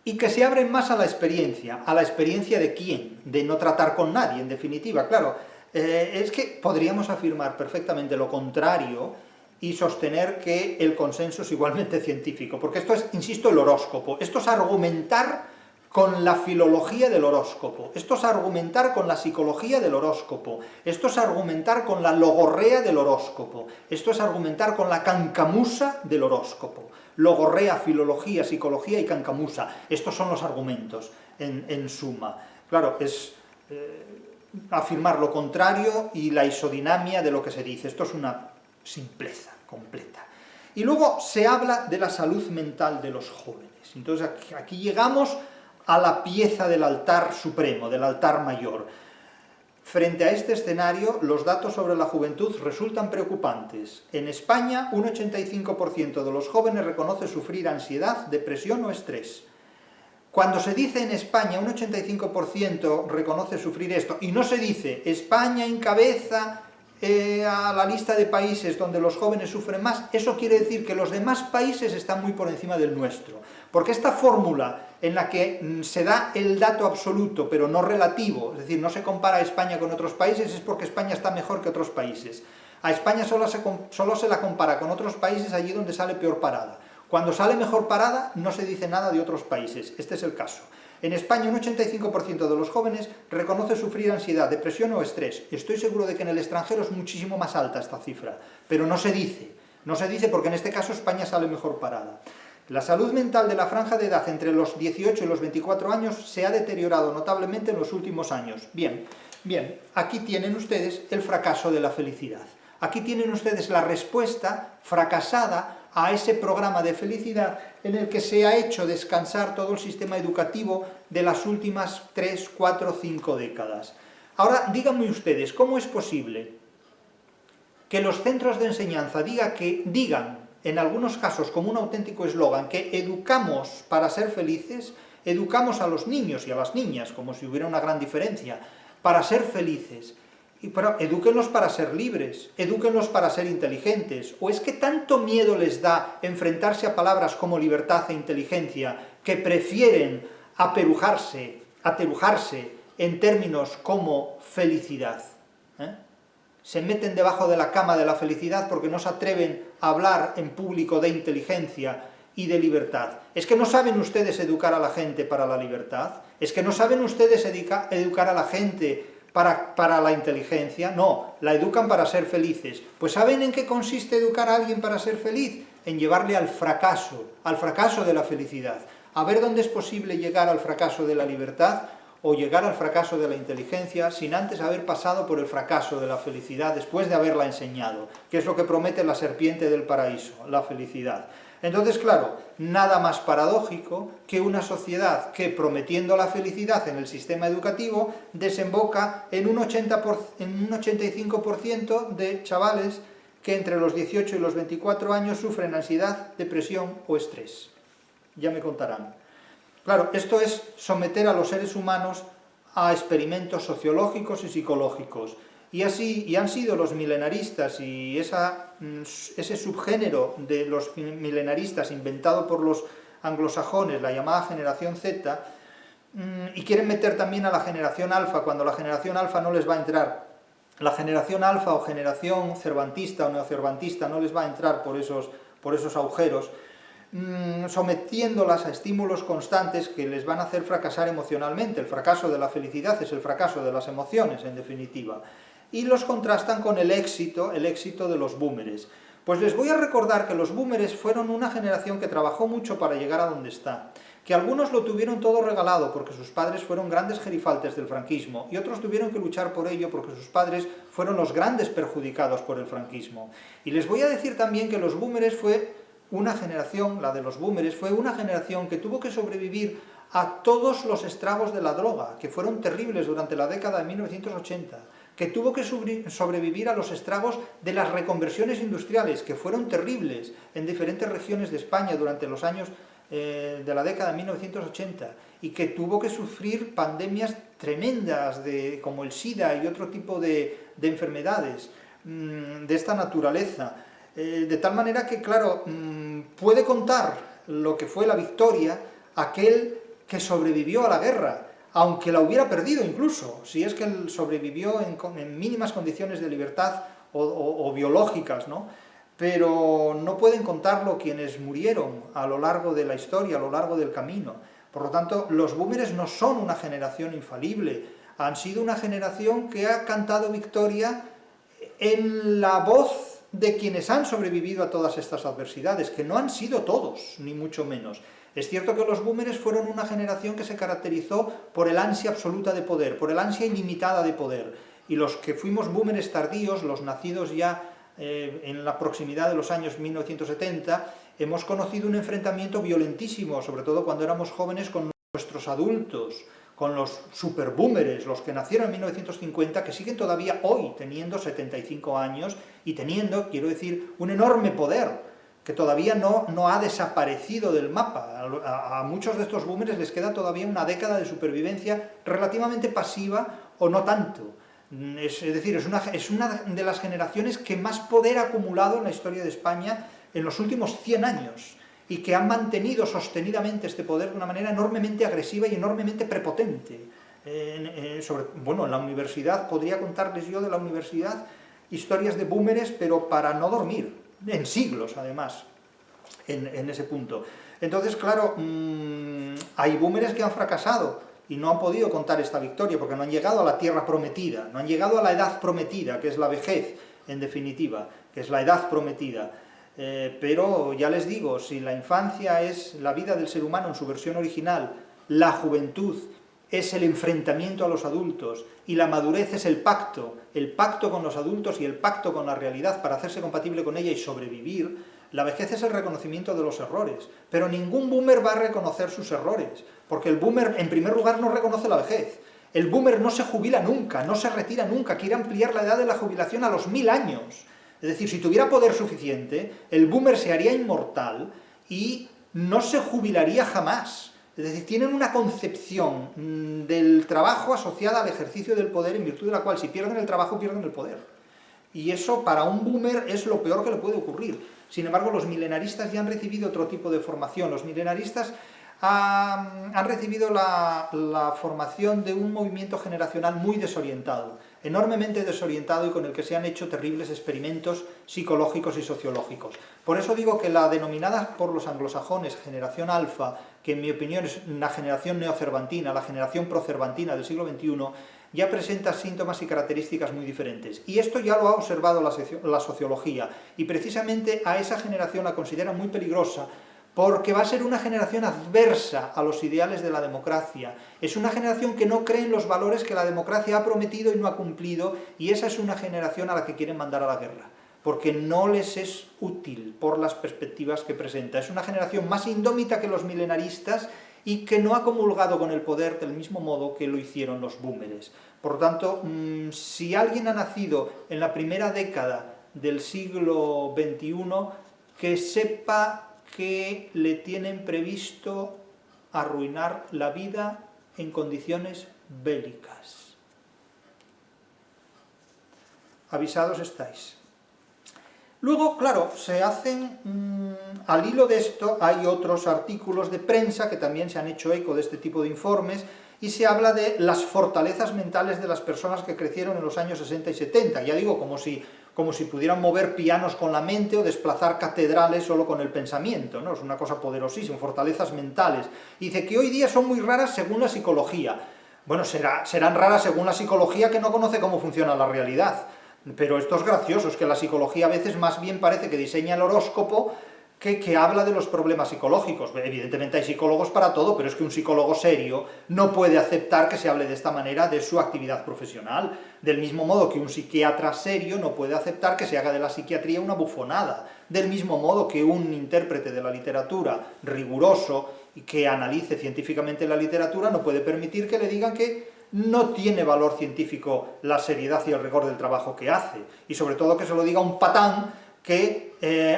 Y que se abren más a la experiencia. ¿A la experiencia de quién? De no tratar con nadie, en definitiva. Claro, es que podríamos afirmar perfectamente lo contrario y sostener que el consenso es igualmente científico. Porque esto es, insisto, el horóscopo. Esto es argumentar con la filología del horóscopo. Esto es argumentar con la psicología del horóscopo. Esto es argumentar con la logorrea del horóscopo. Esto es argumentar con la cancamusa del horóscopo. Logorrea, filología, psicología y cancamusa. Estos son los argumentos, en suma. Claro, es afirmar lo contrario y la isodinamia de lo que se dice. Esto es una simpleza completa. Y luego se habla de la salud mental de los jóvenes. Entonces aquí llegamos a la pieza del altar supremo, del altar mayor. Frente a este escenario, los datos sobre la juventud resultan preocupantes. En España, un 85% de los jóvenes reconoce sufrir ansiedad, depresión o estrés. Cuando se dice en España un 85% reconoce sufrir esto, y no se dice España encabeza a la lista de países donde los jóvenes sufren más, eso quiere decir que los demás países están muy por encima del nuestro. Porque esta fórmula en la que se da el dato absoluto, pero no relativo, es decir, no se compara a España con otros países, es porque España está mejor que otros países. A España solo se la compara con otros países allí donde sale peor parada. Cuando sale mejor parada, no se dice nada de otros países. Este es el caso. En España, un 85% de los jóvenes reconoce sufrir ansiedad, depresión o estrés. Estoy seguro de que en el extranjero es muchísimo más alta esta cifra, pero no se dice. No se dice porque en este caso España sale mejor parada. La salud mental de la franja de edad entre los 18 y los 24 años se ha deteriorado notablemente en los últimos años. Bien, aquí tienen ustedes el fracaso de la felicidad. Aquí tienen ustedes la respuesta fracasada a ese programa de felicidad en el que se ha hecho descansar todo el sistema educativo de las últimas 3, 4, 5 décadas. Ahora, díganme ustedes, ¿cómo es posible que los centros de enseñanza digan, en algunos casos como un auténtico eslogan, que educamos para ser felices, educamos a los niños y a las niñas, como si hubiera una gran diferencia, para ser felices? Pero edúquenlos para ser libres, edúquenlos para ser inteligentes. ¿O es que tanto miedo les da enfrentarse a palabras como libertad e inteligencia que prefieren aterujarse en términos como felicidad? Se meten debajo de la cama de la felicidad porque no se atreven a hablar en público de inteligencia y de libertad. ¿Es que no saben ustedes educar a la gente para la libertad? ¿Es que no saben ustedes educar a la gente para la inteligencia? No, la educan para ser felices. Pues ¿saben en qué consiste educar a alguien para ser feliz? En llevarle al fracaso de la felicidad. A ver dónde es posible llegar al fracaso de la libertad o llegar al fracaso de la inteligencia sin antes haber pasado por el fracaso de la felicidad después de haberla enseñado, que es lo que promete la serpiente del paraíso, la felicidad. Entonces, claro, nada más paradójico que una sociedad que, prometiendo la felicidad en el sistema educativo, desemboca en un 85% de chavales que entre los 18 y los 24 años sufren ansiedad, depresión o estrés. Ya me contarán. Claro, esto es someter a los seres humanos a experimentos sociológicos y psicológicos. Y han sido los milenaristas y ese subgénero de los milenaristas inventado por los anglosajones, la llamada generación Z, y quieren meter también a la generación alfa, cuando la generación alfa no les va a entrar. La generación alfa o generación cervantista o neocervantista no les va a entrar por esos agujeros, sometiéndolas a estímulos constantes que les van a hacer fracasar emocionalmente. El fracaso de la felicidad es el fracaso de las emociones, en definitiva. Y los contrastan con el éxito de los boomers. Pues les voy a recordar que los boomers fueron una generación que trabajó mucho para llegar a donde está, que algunos lo tuvieron todo regalado porque sus padres fueron grandes gerifaltes del franquismo, y otros tuvieron que luchar por ello porque sus padres fueron los grandes perjudicados por el franquismo. Y les voy a decir también que los boomers la de los boomers fue una generación que tuvo que sobrevivir a todos los estragos de la droga, que fueron terribles durante la década de 1980, que tuvo que sobrevivir a los estragos de las reconversiones industriales, que fueron terribles en diferentes regiones de España durante los años de la década de 1980, y que tuvo que sufrir pandemias tremendas como el SIDA y otro tipo de enfermedades de esta naturaleza. De tal manera que, claro, puede contar lo que fue la victoria aquel que sobrevivió a la guerra, aunque la hubiera perdido incluso, si es que él sobrevivió en mínimas condiciones de libertad o biológicas, ¿no? Pero no pueden contarlo quienes murieron a lo largo de la historia, a lo largo del camino. Por lo tanto, los boomers no son una generación infalible, han sido una generación que ha cantado victoria en la voz de quienes han sobrevivido a todas estas adversidades, que no han sido todos, ni mucho menos. Es cierto que los boomers fueron una generación que se caracterizó por el ansia absoluta de poder, por el ansia ilimitada de poder, y los que fuimos boomers tardíos, los nacidos ya en la proximidad de los años 1970, hemos conocido un enfrentamiento violentísimo, sobre todo cuando éramos jóvenes, con nuestros adultos, con los superboomers, los que nacieron en 1950, que siguen todavía hoy teniendo 75 años y teniendo, quiero decir, un enorme poder, que todavía no ha desaparecido del mapa. A muchos de estos boomers les queda todavía una década de supervivencia relativamente pasiva o no tanto. Es decir, es una de las generaciones que más poder ha acumulado en la historia de España en los últimos 100 años y que han mantenido sostenidamente este poder de una manera enormemente agresiva y enormemente prepotente. En la universidad, podría contarles yo de la universidad historias de boomers, pero para no dormir, en siglos además, en ese punto. Entonces, claro, hay boomers que han fracasado y no han podido contar esta victoria, porque no han llegado a la tierra prometida, no han llegado a la edad prometida, que es la vejez, en definitiva, que es la edad prometida. Pero ya les digo, si la infancia es la vida del ser humano en su versión original, la juventud es el enfrentamiento a los adultos, y la madurez es el pacto con los adultos y el pacto con la realidad para hacerse compatible con ella y sobrevivir, la vejez es el reconocimiento de los errores. Pero ningún boomer va a reconocer sus errores, porque el boomer, en primer lugar, no reconoce la vejez. El boomer no se jubila nunca, no se retira nunca, quiere ampliar la edad de la jubilación a los 1000 años. Es decir, si tuviera poder suficiente, el boomer se haría inmortal y no se jubilaría jamás. Es decir, tienen una concepción del trabajo asociada al ejercicio del poder, en virtud de la cual si pierden el trabajo, pierden el poder. Y eso para un boomer es lo peor que le puede ocurrir. Sin embargo, los milenaristas ya han recibido otro tipo de formación. Los milenaristas han recibido la formación de un movimiento generacional muy desorientado, enormemente desorientado, y con el que se han hecho terribles experimentos psicológicos y sociológicos. Por eso digo que la denominada por los anglosajones generación alfa, que en mi opinión es una generación neocervantina, la generación procervantina del siglo XXI, ya presenta síntomas y características muy diferentes. Y esto ya lo ha observado la sociología, y precisamente a esa generación la considera muy peligrosa, porque va a ser una generación adversa a los ideales de la democracia. Es una generación que no cree en los valores que la democracia ha prometido y no ha cumplido, y esa es una generación a la que quieren mandar a la guerra, porque no les es útil por las perspectivas que presenta. Es una generación más indómita que los milenaristas y que no ha comulgado con el poder del mismo modo que lo hicieron los boomers. Por lo tanto, si alguien ha nacido en la primera década del siglo XXI, que sepa que le tienen previsto arruinar la vida en condiciones bélicas. Avisados estáis. Luego, claro, se hacen, al hilo de esto, hay otros artículos de prensa que también se han hecho eco de este tipo de informes, y se habla de las fortalezas mentales de las personas que crecieron en los años 60 y 70. Ya digo, como si pudieran mover pianos con la mente o desplazar catedrales solo con el pensamiento, ¿no? Es una cosa poderosísima, fortalezas mentales. Y dice que hoy día son muy raras según la psicología. Bueno, serán raras según la psicología, que no conoce cómo funciona la realidad. Pero esto es gracioso, es que la psicología a veces más bien parece que diseña el horóscopo que habla de los problemas psicológicos. Evidentemente hay psicólogos para todo, pero es que un psicólogo serio no puede aceptar que se hable de esta manera de su actividad profesional, del mismo modo que un psiquiatra serio no puede aceptar que se haga de la psiquiatría una bufonada, del mismo modo que un intérprete de la literatura riguroso y que analice científicamente la literatura no puede permitir que le digan que no tiene valor científico la seriedad y el rigor del trabajo que hace, y sobre todo que se lo diga un patán que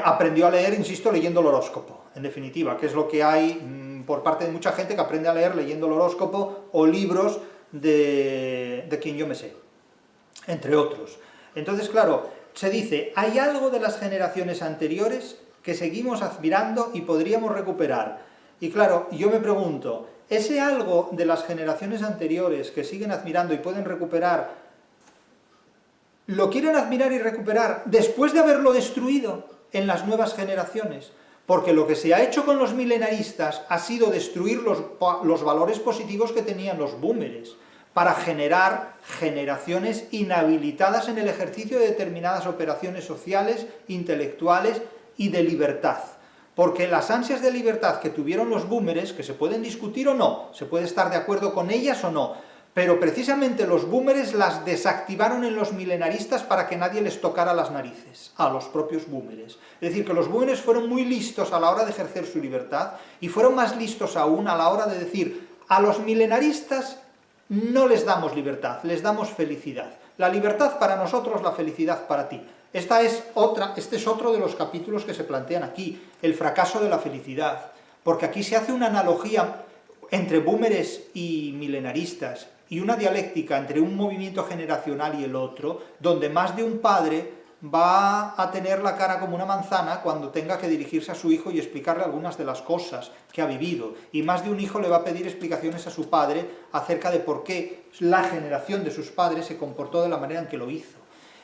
aprendió a leer, insisto, leyendo el horóscopo, en definitiva, que es lo que hay por parte de mucha gente que aprende a leer leyendo el horóscopo o libros de quien yo me sé, entre otros. Entonces, claro, se dice, hay algo de las generaciones anteriores que seguimos admirando y podríamos recuperar. Y claro, yo me pregunto, ese algo de las generaciones anteriores que siguen admirando y pueden recuperar, ¿lo quieren admirar y recuperar después de haberlo destruido en las nuevas generaciones? Porque lo que se ha hecho con los milenaristas ha sido destruir los valores positivos que tenían los boomers, para generar generaciones inhabilitadas en el ejercicio de determinadas operaciones sociales, intelectuales y de libertad. Porque las ansias de libertad que tuvieron los boomers, que se pueden discutir o no, se puede estar de acuerdo con ellas o no, pero precisamente los boomers las desactivaron en los milenaristas para que nadie les tocara las narices, a los propios boomers. Es decir, que los boomers fueron muy listos a la hora de ejercer su libertad, y fueron más listos aún a la hora de decir, a los milenaristas no les damos libertad, les damos felicidad. La libertad para nosotros, la felicidad para ti. Este es otro de los capítulos que se plantean aquí, el fracaso de la felicidad, porque aquí se hace una analogía entre búmeres y milenaristas, y una dialéctica entre un movimiento generacional y el otro, donde más de un padre va a tener la cara como una manzana cuando tenga que dirigirse a su hijo y explicarle algunas de las cosas que ha vivido, y más de un hijo le va a pedir explicaciones a su padre acerca de por qué la generación de sus padres se comportó de la manera en que lo hizo.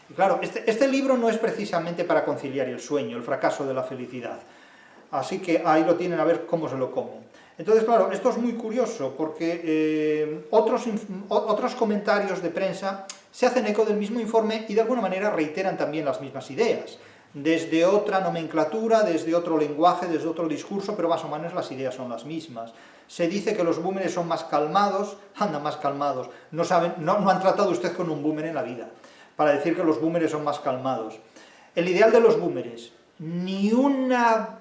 Y claro, este libro no es precisamente para conciliar el sueño, el fracaso de la felicidad, así que ahí lo tienen, a ver cómo se lo comen. Entonces, claro, esto es muy curioso, porque otros comentarios de prensa se hacen eco del mismo informe y de alguna manera reiteran también las mismas ideas, desde otra nomenclatura, desde otro lenguaje, desde otro discurso, pero más o menos las ideas son las mismas. Se dice que los búmeres son más calmados, andan más calmados, no han tratado usted con un búmer en la vida, para decir que los búmeres son más calmados. El ideal de los búmeres, ni una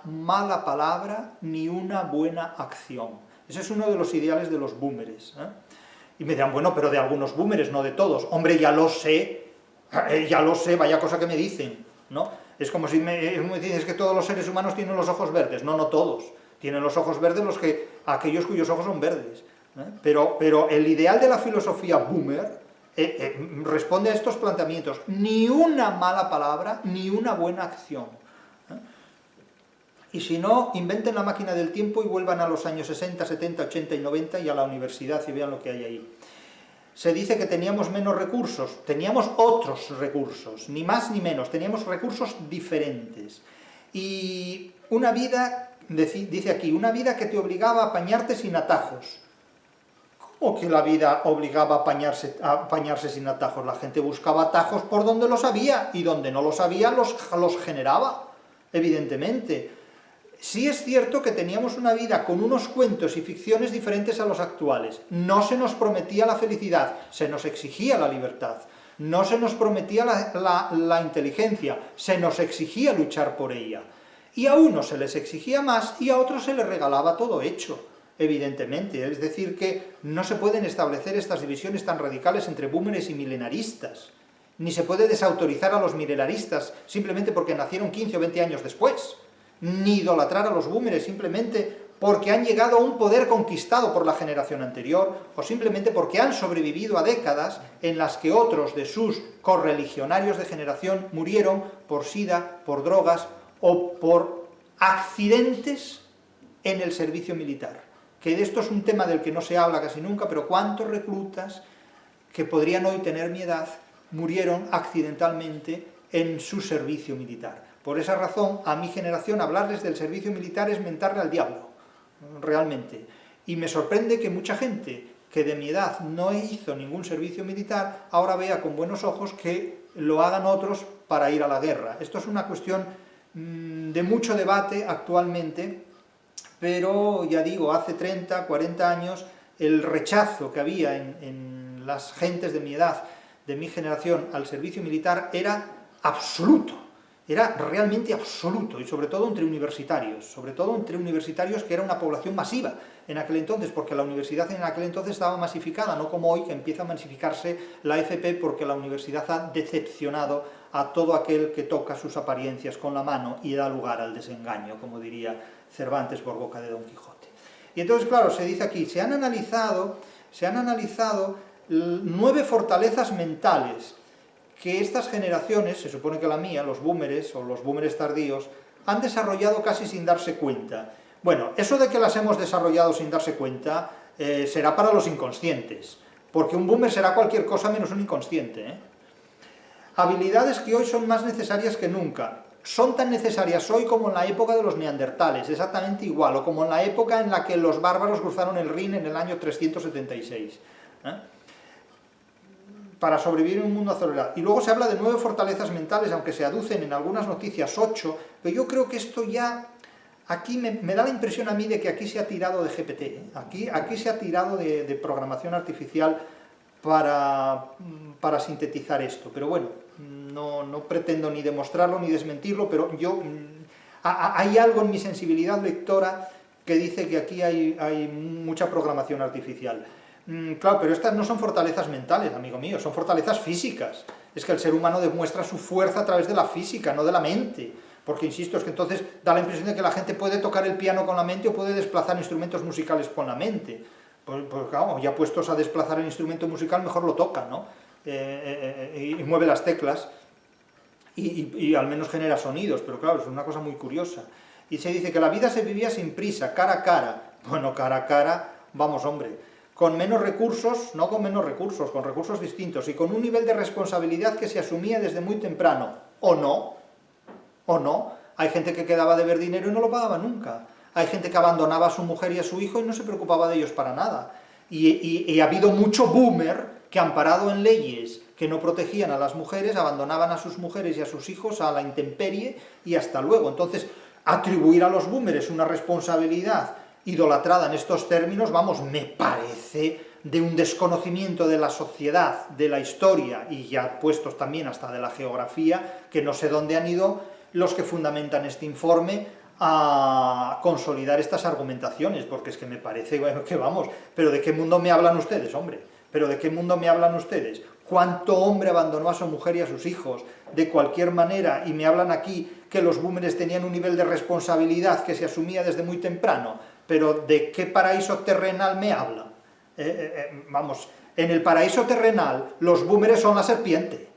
mala palabra, ni una buena acción. Ese es uno de los ideales de los búmeres, ¿eh? Y me dirán, bueno, pero de algunos búmeres, no de todos. Hombre, ya lo sé, vaya cosa que me dicen, ¿no? Es como si me dices que todos los seres humanos tienen los ojos verdes. No, no todos. Tienen los ojos verdes aquellos cuyos ojos son verdes, ¿eh? Pero el ideal de la filosofía boomer responde a estos planteamientos. Ni una mala palabra, ni una buena acción. Y si no, inventen la máquina del tiempo y vuelvan a los años 60, 70, 80 y 90 y a la universidad y vean lo que hay ahí. Se dice que teníamos menos recursos, teníamos otros recursos, ni más ni menos, teníamos recursos diferentes. Y una vida, dice aquí, una vida que te obligaba a apañarte sin atajos. ¿Cómo que la vida obligaba a apañarse sin atajos? La gente buscaba atajos por donde los había, y donde no los había los generaba, evidentemente. Sí es cierto que teníamos una vida con unos cuentos y ficciones diferentes a los actuales. No se nos prometía la felicidad, se nos exigía la libertad. No se nos prometía la inteligencia, se nos exigía luchar por ella. Y a unos se les exigía más y a otros se les regalaba todo hecho, evidentemente. Es decir, que no se pueden establecer estas divisiones tan radicales entre búmeres y milenaristas. Ni se puede desautorizar a los milenaristas simplemente porque nacieron 15 o 20 años después. Ni idolatrar a los búmeres simplemente porque han llegado a un poder conquistado por la generación anterior, o simplemente porque han sobrevivido a décadas en las que otros de sus correligionarios de generación murieron por sida, por drogas o por accidentes en el servicio militar. Que de esto es un tema del que no se habla casi nunca, pero ¿cuántos reclutas que podrían hoy tener mi edad murieron accidentalmente en su servicio militar? Por esa razón, a mi generación, hablarles del servicio militar es mentarle al diablo, realmente. Y me sorprende que mucha gente que de mi edad no hizo ningún servicio militar, ahora vea con buenos ojos que lo hagan otros para ir a la guerra. Esto es una cuestión de mucho debate actualmente, pero ya digo, hace 30, 40 años, el rechazo que había en las gentes de mi edad, de mi generación, al servicio militar era absoluto. Era realmente absoluto, y sobre todo entre universitarios, que era una población masiva en aquel entonces, porque la universidad en aquel entonces estaba masificada, no como hoy que empieza a masificarse la FP porque la universidad ha decepcionado a todo aquel que toca sus apariencias con la mano y da lugar al desengaño, como diría Cervantes por boca de Don Quijote. Y entonces, claro, se dice aquí, se han analizado 9 fortalezas mentales que estas generaciones, se supone que la mía, los búmeres o los búmeres tardíos, han desarrollado casi sin darse cuenta. Bueno, eso de que las hemos desarrollado sin darse cuenta será para los inconscientes, porque un boomer será cualquier cosa menos un inconsciente, ¿eh? Habilidades que hoy son más necesarias que nunca. Son tan necesarias hoy como en la época de los neandertales, exactamente igual, o como en la época en la que los bárbaros cruzaron el Rin en el año 376. Para sobrevivir en un mundo acelerado. Y luego se habla de 9 fortalezas mentales, aunque se aducen en algunas noticias 8, pero yo creo que esto ya, aquí me da la impresión a mí de que aquí se ha tirado de GPT, ¿eh? Aquí se ha tirado de programación artificial para sintetizar esto, pero bueno, no pretendo ni demostrarlo ni desmentirlo, pero yo hay algo en mi sensibilidad lectora que dice que aquí hay mucha programación artificial. Claro, pero estas no son fortalezas mentales, amigo mío, son fortalezas físicas. Es que el ser humano demuestra su fuerza a través de la física, no de la mente. Porque, insisto, es que entonces da la impresión de que la gente puede tocar el piano con la mente o puede desplazar instrumentos musicales con la mente. Pues claro, ya puestos a desplazar el instrumento musical, mejor lo toca, ¿no? Y mueve las teclas y al menos genera sonidos, pero claro, es una cosa muy curiosa. Y se dice que la vida se vivía sin prisa, cara a cara. Bueno, cara a cara, vamos, hombre, con menos recursos, no con menos recursos, con recursos distintos, y con un nivel de responsabilidad que se asumía desde muy temprano, ¿o no? ¿O no? Hay gente que quedaba de ver dinero y no lo pagaba nunca. Hay gente que abandonaba a su mujer y a su hijo y no se preocupaba de ellos para nada. Y ha habido mucho boomer que, amparado en leyes que no protegían a las mujeres, abandonaban a sus mujeres y a sus hijos a la intemperie y hasta luego. Entonces, atribuir a los boomers una responsabilidad idolatrada en estos términos, vamos, me parece de un desconocimiento de la sociedad, de la historia y ya puestos también hasta de la geografía, que no sé dónde han ido los que fundamentan este informe a consolidar estas argumentaciones, porque es que me parece, bueno, que vamos, pero ¿de qué mundo me hablan ustedes, hombre? ¿Pero de qué mundo me hablan ustedes? ¿Cuánto hombre abandonó a su mujer y a sus hijos de cualquier manera? Y me hablan aquí que los boomers tenían un nivel de responsabilidad que se asumía desde muy temprano, pero ¿de qué paraíso terrenal me hablan? Vamos, en el paraíso terrenal los boomers son la serpiente,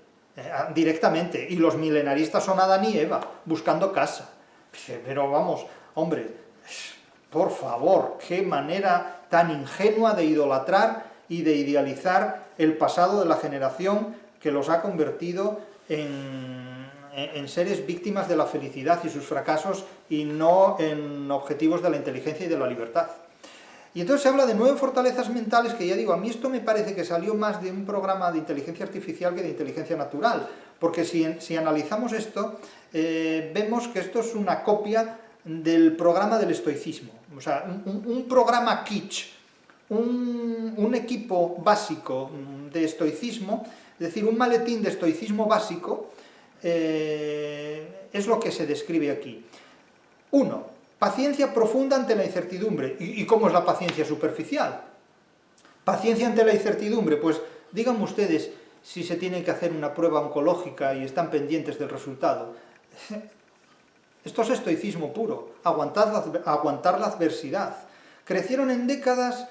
directamente, y los milenaristas son Adán y Eva, buscando casa. Pero vamos, hombre, por favor, qué manera tan ingenua de idolatrar y de idealizar el pasado de la generación que los ha convertido en seres víctimas de la felicidad y sus fracasos y no en objetivos de la inteligencia y de la libertad. Y entonces se habla de 9 fortalezas mentales, que ya digo, a mí esto me parece que salió más de un programa de inteligencia artificial que de inteligencia natural, porque si analizamos esto, vemos que esto es una copia del programa del estoicismo. O sea, un programa kitsch, un equipo básico de estoicismo, es decir, un maletín de estoicismo básico, es lo que se describe aquí. 1. Paciencia profunda ante la incertidumbre. ¿Y cómo es la paciencia superficial? Paciencia ante la incertidumbre, pues díganme ustedes si se tiene que hacer una prueba oncológica y están pendientes del resultado. Esto es estoicismo puro, aguantar la adversidad. Crecieron en décadas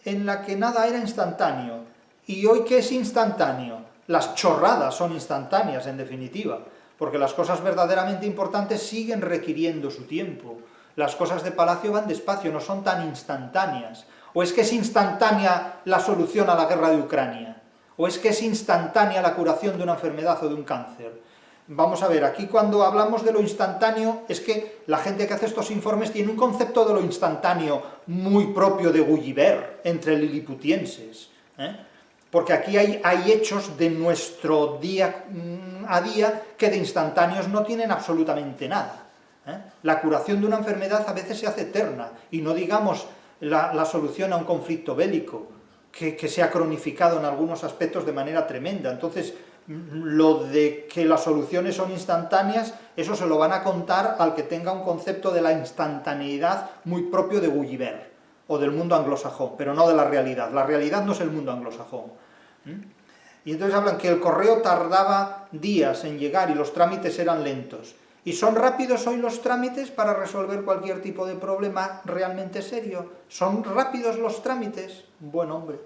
en la que nada era instantáneo. ¿Y hoy qué es instantáneo? Las chorradas son instantáneas, en definitiva, porque las cosas verdaderamente importantes siguen requiriendo su tiempo. Las cosas de palacio van despacio, no son tan instantáneas. ¿O es que es instantánea la solución a la guerra de Ucrania? ¿O es que es instantánea la curación de una enfermedad o de un cáncer? Vamos a ver, aquí cuando hablamos de lo instantáneo, es que la gente que hace estos informes tiene un concepto de lo instantáneo muy propio de Gulliver, entre liliputienses, porque aquí hay hechos de nuestro día a día que de instantáneos no tienen absolutamente nada. La curación de una enfermedad a veces se hace eterna, y no digamos la solución a un conflicto bélico, que se ha cronificado en algunos aspectos de manera tremenda. Entonces, lo de que las soluciones son instantáneas, eso se lo van a contar al que tenga un concepto de la instantaneidad muy propio de Gulliver, o del mundo anglosajón, pero no de la realidad. La realidad no es el mundo anglosajón. Y entonces hablan que el correo tardaba días en llegar y los trámites eran lentos. ¿Y son rápidos hoy los trámites para resolver cualquier tipo de problema realmente serio? ¿Son rápidos los trámites? Bueno, hombre,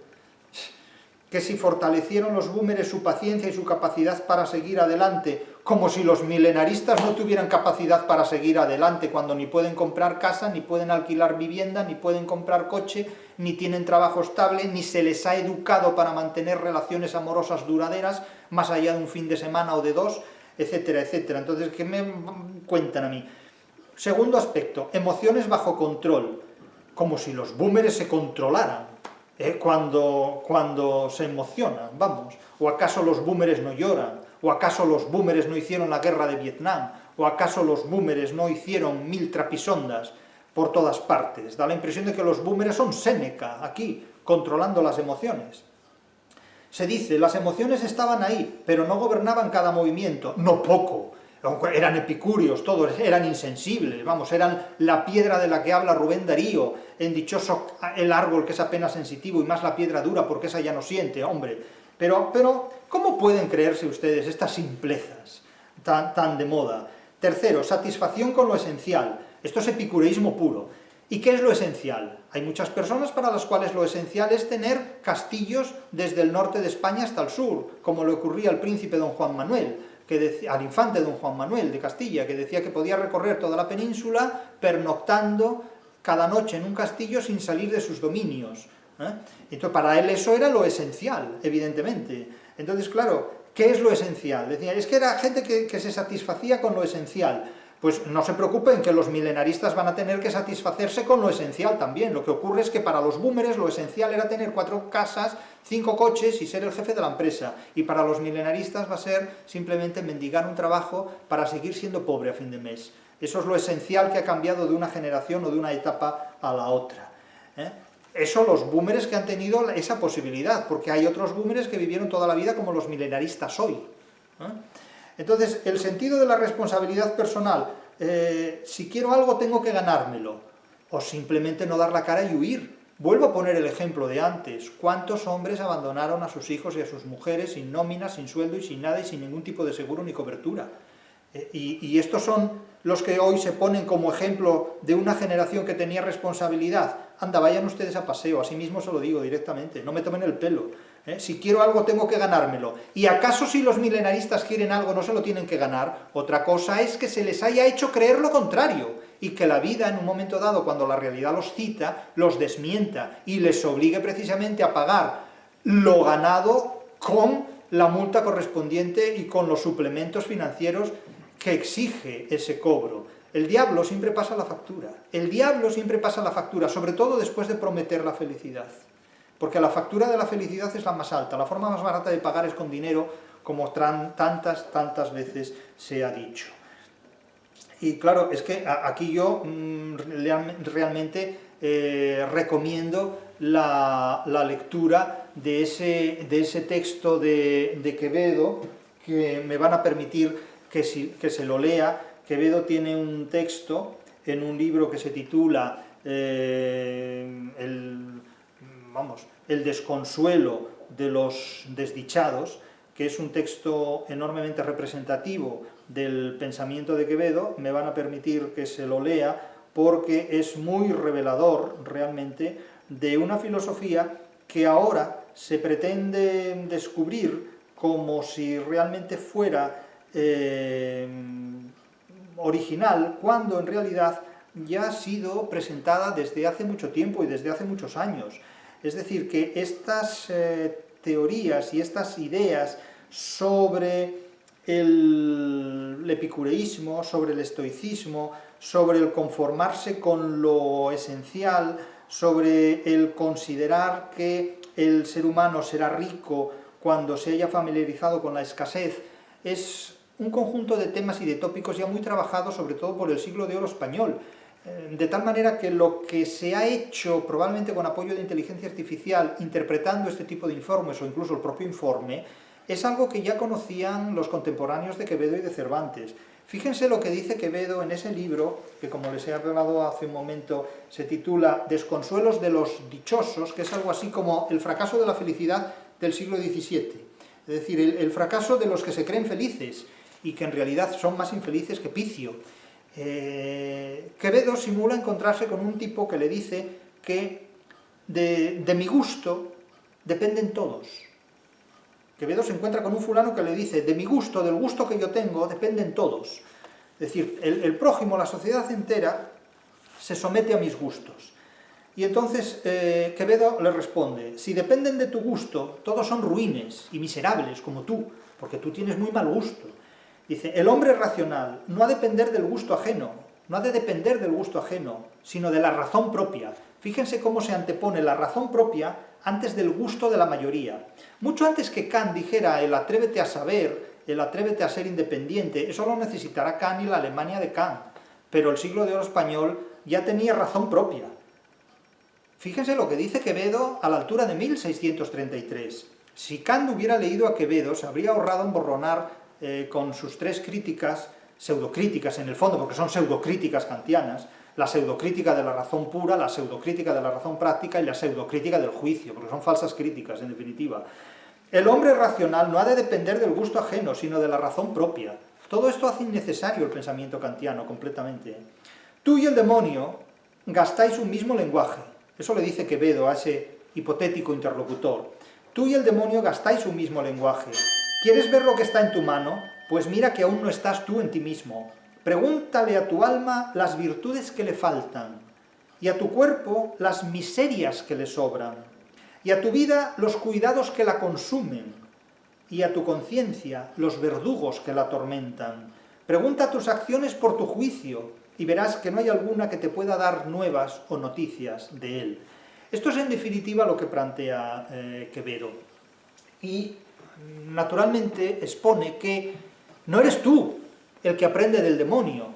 que si fortalecieron los boomers su paciencia y su capacidad para seguir adelante, como si los milenaristas no tuvieran capacidad para seguir adelante, cuando ni pueden comprar casa, ni pueden alquilar vivienda, ni pueden comprar coche, ni tienen trabajo estable, ni se les ha educado para mantener relaciones amorosas duraderas, más allá de un fin de semana o de 2, etcétera, etcétera. Entonces, ¿qué me cuentan a mí? Segundo aspecto, emociones bajo control, como si los boomers se controlaran cuando se emocionan, vamos. ¿O acaso los boomers no lloran? ¿O acaso los boomers no hicieron la guerra de Vietnam? ¿O acaso los boomers no hicieron 1000 trapisondas por todas partes? Da la impresión de que los boomers son Séneca, aquí, controlando las emociones. Se dice, las emociones estaban ahí, pero no gobernaban cada movimiento, no poco. eran epicúreos todos, eran insensibles, vamos, eran la piedra de la que habla Rubén Darío, en dichoso el árbol que es apenas sensitivo y más la piedra dura porque esa ya no siente, hombre. Pero ¿cómo pueden creerse ustedes estas simplezas tan de moda? Tercero, satisfacción con lo esencial. Esto es epicureísmo puro. ¿Y qué es lo esencial? Hay muchas personas para las cuales lo esencial es tener castillos desde el norte de España hasta el sur, como le ocurría al príncipe don Juan Manuel, al infante don Juan Manuel de Castilla, que decía que podía recorrer toda la península pernoctando cada noche en un castillo sin salir de sus dominios. Entonces, para él eso era lo esencial, evidentemente. Entonces, claro, ¿qué es lo esencial? Decía, es que era gente que se satisfacía con lo esencial. Pues no se preocupen, que los milenaristas van a tener que satisfacerse con lo esencial también. Lo que ocurre es que para los boomers lo esencial era tener 4 casas, 5 coches y ser el jefe de la empresa. Y para los milenaristas va a ser simplemente mendigar un trabajo para seguir siendo pobre a fin de mes. Eso es lo esencial que ha cambiado de una generación o de una etapa a la otra. Eso los boomers que han tenido esa posibilidad, porque hay otros boomers que vivieron toda la vida como los milenaristas hoy. Entonces, el sentido de la responsabilidad personal, si quiero algo tengo que ganármelo, o simplemente no dar la cara y huir. Vuelvo a poner el ejemplo de antes. ¿Cuántos hombres abandonaron a sus hijos y a sus mujeres sin nómina, sin sueldo y sin nada y sin ningún tipo de seguro ni cobertura? Y estos son los que hoy se ponen como ejemplo de una generación que tenía responsabilidad. Anda, vayan ustedes a paseo, así mismo se lo digo directamente, no me tomen el pelo. Si quiero algo tengo que ganármelo. ¿Y acaso si los milenaristas quieren algo no se lo tienen que ganar? Otra cosa es que se les haya hecho creer lo contrario, y que la vida en un momento dado, cuando la realidad los cita, los desmienta y les obligue precisamente a pagar lo ganado con la multa correspondiente y con los suplementos financieros que exige ese cobro. El diablo siempre pasa la factura. El diablo siempre pasa la factura, sobre todo después de prometer la felicidad. Porque la factura de la felicidad es la más alta. La forma más barata de pagar es con dinero, como tantas veces se ha dicho. Y claro, es que aquí yo realmente recomiendo la lectura de ese texto de Quevedo, que me van a permitir que se lo lea. Quevedo tiene un texto en un libro que se titula El desconsuelo de los desdichados, que es un texto enormemente representativo del pensamiento de Quevedo. Me van a permitir que se lo lea porque es muy revelador realmente de una filosofía que ahora se pretende descubrir como si realmente fuera original, cuando en realidad ya ha sido presentada desde hace mucho tiempo y desde hace muchos años. Es decir, que estas teorías y estas ideas sobre el epicureísmo, sobre el estoicismo, sobre el conformarse con lo esencial, sobre el considerar que el ser humano será rico cuando se haya familiarizado con la escasez, es un conjunto de temas y de tópicos ya muy trabajados, sobre todo por el siglo de oro español, de tal manera que lo que se ha hecho, probablemente con apoyo de inteligencia artificial, interpretando este tipo de informes, o incluso el propio informe, es algo que ya conocían los contemporáneos de Quevedo y de Cervantes. Fíjense lo que dice Quevedo en ese libro, que como les he hablado hace un momento, se titula Desconsuelos de los dichosos, que es algo así como el fracaso de la felicidad del siglo XVII. Es decir, el fracaso de los que se creen felices, y que en realidad son más infelices que Picio. Quevedo simula encontrarse con un tipo que le dice que de mi gusto dependen todos. Quevedo se encuentra con un fulano que le dice, de mi gusto, del gusto que yo tengo, dependen todos. Es decir, el prójimo, la sociedad entera, se somete a mis gustos. Y entonces Quevedo le responde, si dependen de tu gusto, todos son ruines y miserables, como tú, porque tú tienes muy mal gusto. Dice, el hombre racional no ha de depender del gusto ajeno, no ha de depender del gusto ajeno, sino de la razón propia. Fíjense cómo se antepone la razón propia antes del gusto de la mayoría. Mucho antes que Kant dijera el atrévete a saber, el atrévete a ser independiente, eso lo necesitará Kant y la Alemania de Kant, pero el siglo de oro español ya tenía razón propia. Fíjense lo que dice Quevedo a la altura de 1633. Si Kant hubiera leído a Quevedo, se habría ahorrado emborronar con sus 3 críticas pseudocríticas en el fondo, porque son pseudocríticas kantianas, la pseudocrítica de la razón pura, la pseudocrítica de la razón práctica y la pseudocrítica del juicio, porque son falsas críticas, en definitiva. El hombre racional no ha de depender del gusto ajeno, sino de la razón propia. Todo esto hace innecesario el pensamiento kantiano completamente. Tú y el demonio gastáis un mismo lenguaje. Eso le dice Quevedo a ese hipotético interlocutor. Tú y el demonio gastáis un mismo lenguaje. ¿Quieres ver lo que está en tu mano? Pues mira que aún no estás tú en ti mismo. Pregúntale a tu alma las virtudes que le faltan, y a tu cuerpo las miserias que le sobran, y a tu vida los cuidados que la consumen, y a tu conciencia los verdugos que la atormentan. Pregunta a tus acciones por tu juicio, y verás que no hay alguna que te pueda dar nuevas o noticias de él. Esto es en definitiva lo que plantea Quevedo. Y naturalmente expone que no eres tú el que aprende del demonio,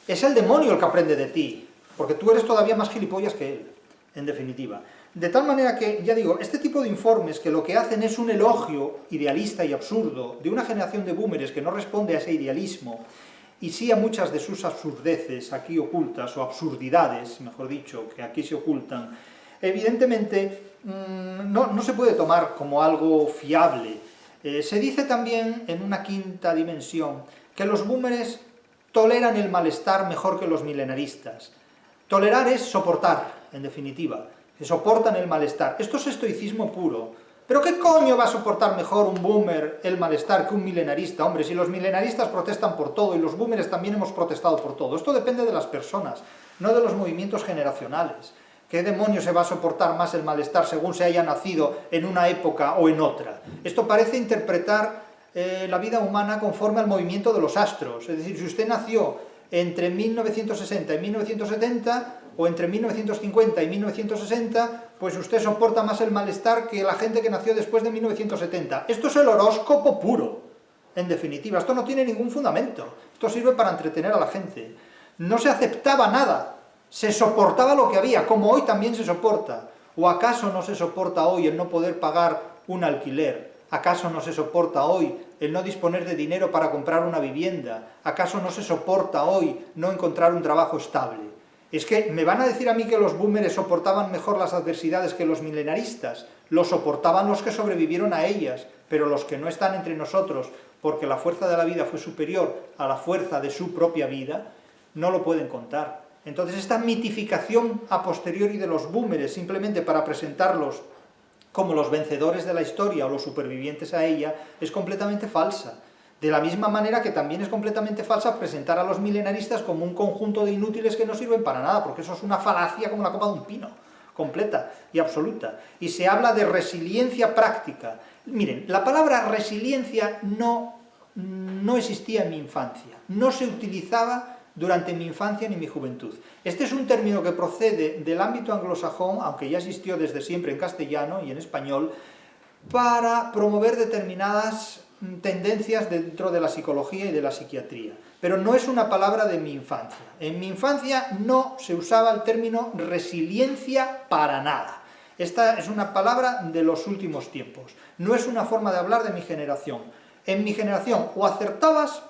es el demonio el que aprende de ti, porque tú eres todavía más gilipollas que él, en definitiva. De tal manera que, ya digo, este tipo de informes que lo que hacen es un elogio idealista y absurdo de una generación de boomeres que no responde a ese idealismo, y sí a muchas de sus absurdeces aquí ocultas, o absurdidades, mejor dicho, que aquí se ocultan, evidentemente no se puede tomar como algo fiable. Se dice también, en una quinta dimensión, que los boomeres toleran el malestar mejor que los milenaristas. Tolerar es soportar, en definitiva. Se soportan el malestar. Esto es estoicismo puro. ¿Pero qué coño va a soportar mejor un boomer el malestar que un milenarista? Hombre, si los milenaristas protestan por todo y los boomers también hemos protestado por todo. Esto depende de las personas, no de los movimientos generacionales. ¿Qué demonios se va a soportar más el malestar según se haya nacido en una época o en otra? Esto parece interpretar la vida humana conforme al movimiento de los astros. Es decir, si usted nació entre 1960 y 1970, o entre 1950 y 1960, pues usted soporta más el malestar que la gente que nació después de 1970. Esto es el horóscopo puro, en definitiva. Esto no tiene ningún fundamento. Esto sirve para entretener a la gente. No se aceptaba nada, se soportaba lo que había, como hoy también se soporta. ¿O acaso no se soporta hoy el no poder pagar un alquiler? ¿Acaso no se soporta hoy el no disponer de dinero para comprar una vivienda? ¿Acaso no se soporta hoy no encontrar un trabajo estable? Es que me van a decir a mí que los boomers soportaban mejor las adversidades que los milenaristas. Lo soportaban los que sobrevivieron a ellas, pero los que no están entre nosotros, porque la fuerza de la vida fue superior a la fuerza de su propia vida, no lo pueden contar. Entonces esta mitificación a posteriori de los boomers, simplemente para presentarlos como los vencedores de la historia o los supervivientes a ella, es completamente falsa. De la misma manera que también es completamente falsa presentar a los milenaristas como un conjunto de inútiles que no sirven para nada, porque eso es una falacia como la copa de un pino, completa y absoluta. Y se habla de resiliencia práctica. Miren, la palabra resiliencia no existía en mi infancia, no se utilizaba durante mi infancia ni mi juventud. Este es un término que procede del ámbito anglosajón, aunque ya existió desde siempre en castellano y en español, para promover determinadas tendencias dentro de la psicología y de la psiquiatría. Pero no es una palabra de mi infancia. En mi infancia no se usaba el término resiliencia para nada. Esta es una palabra de los últimos tiempos. No es una forma de hablar de mi generación. En mi generación o acertabas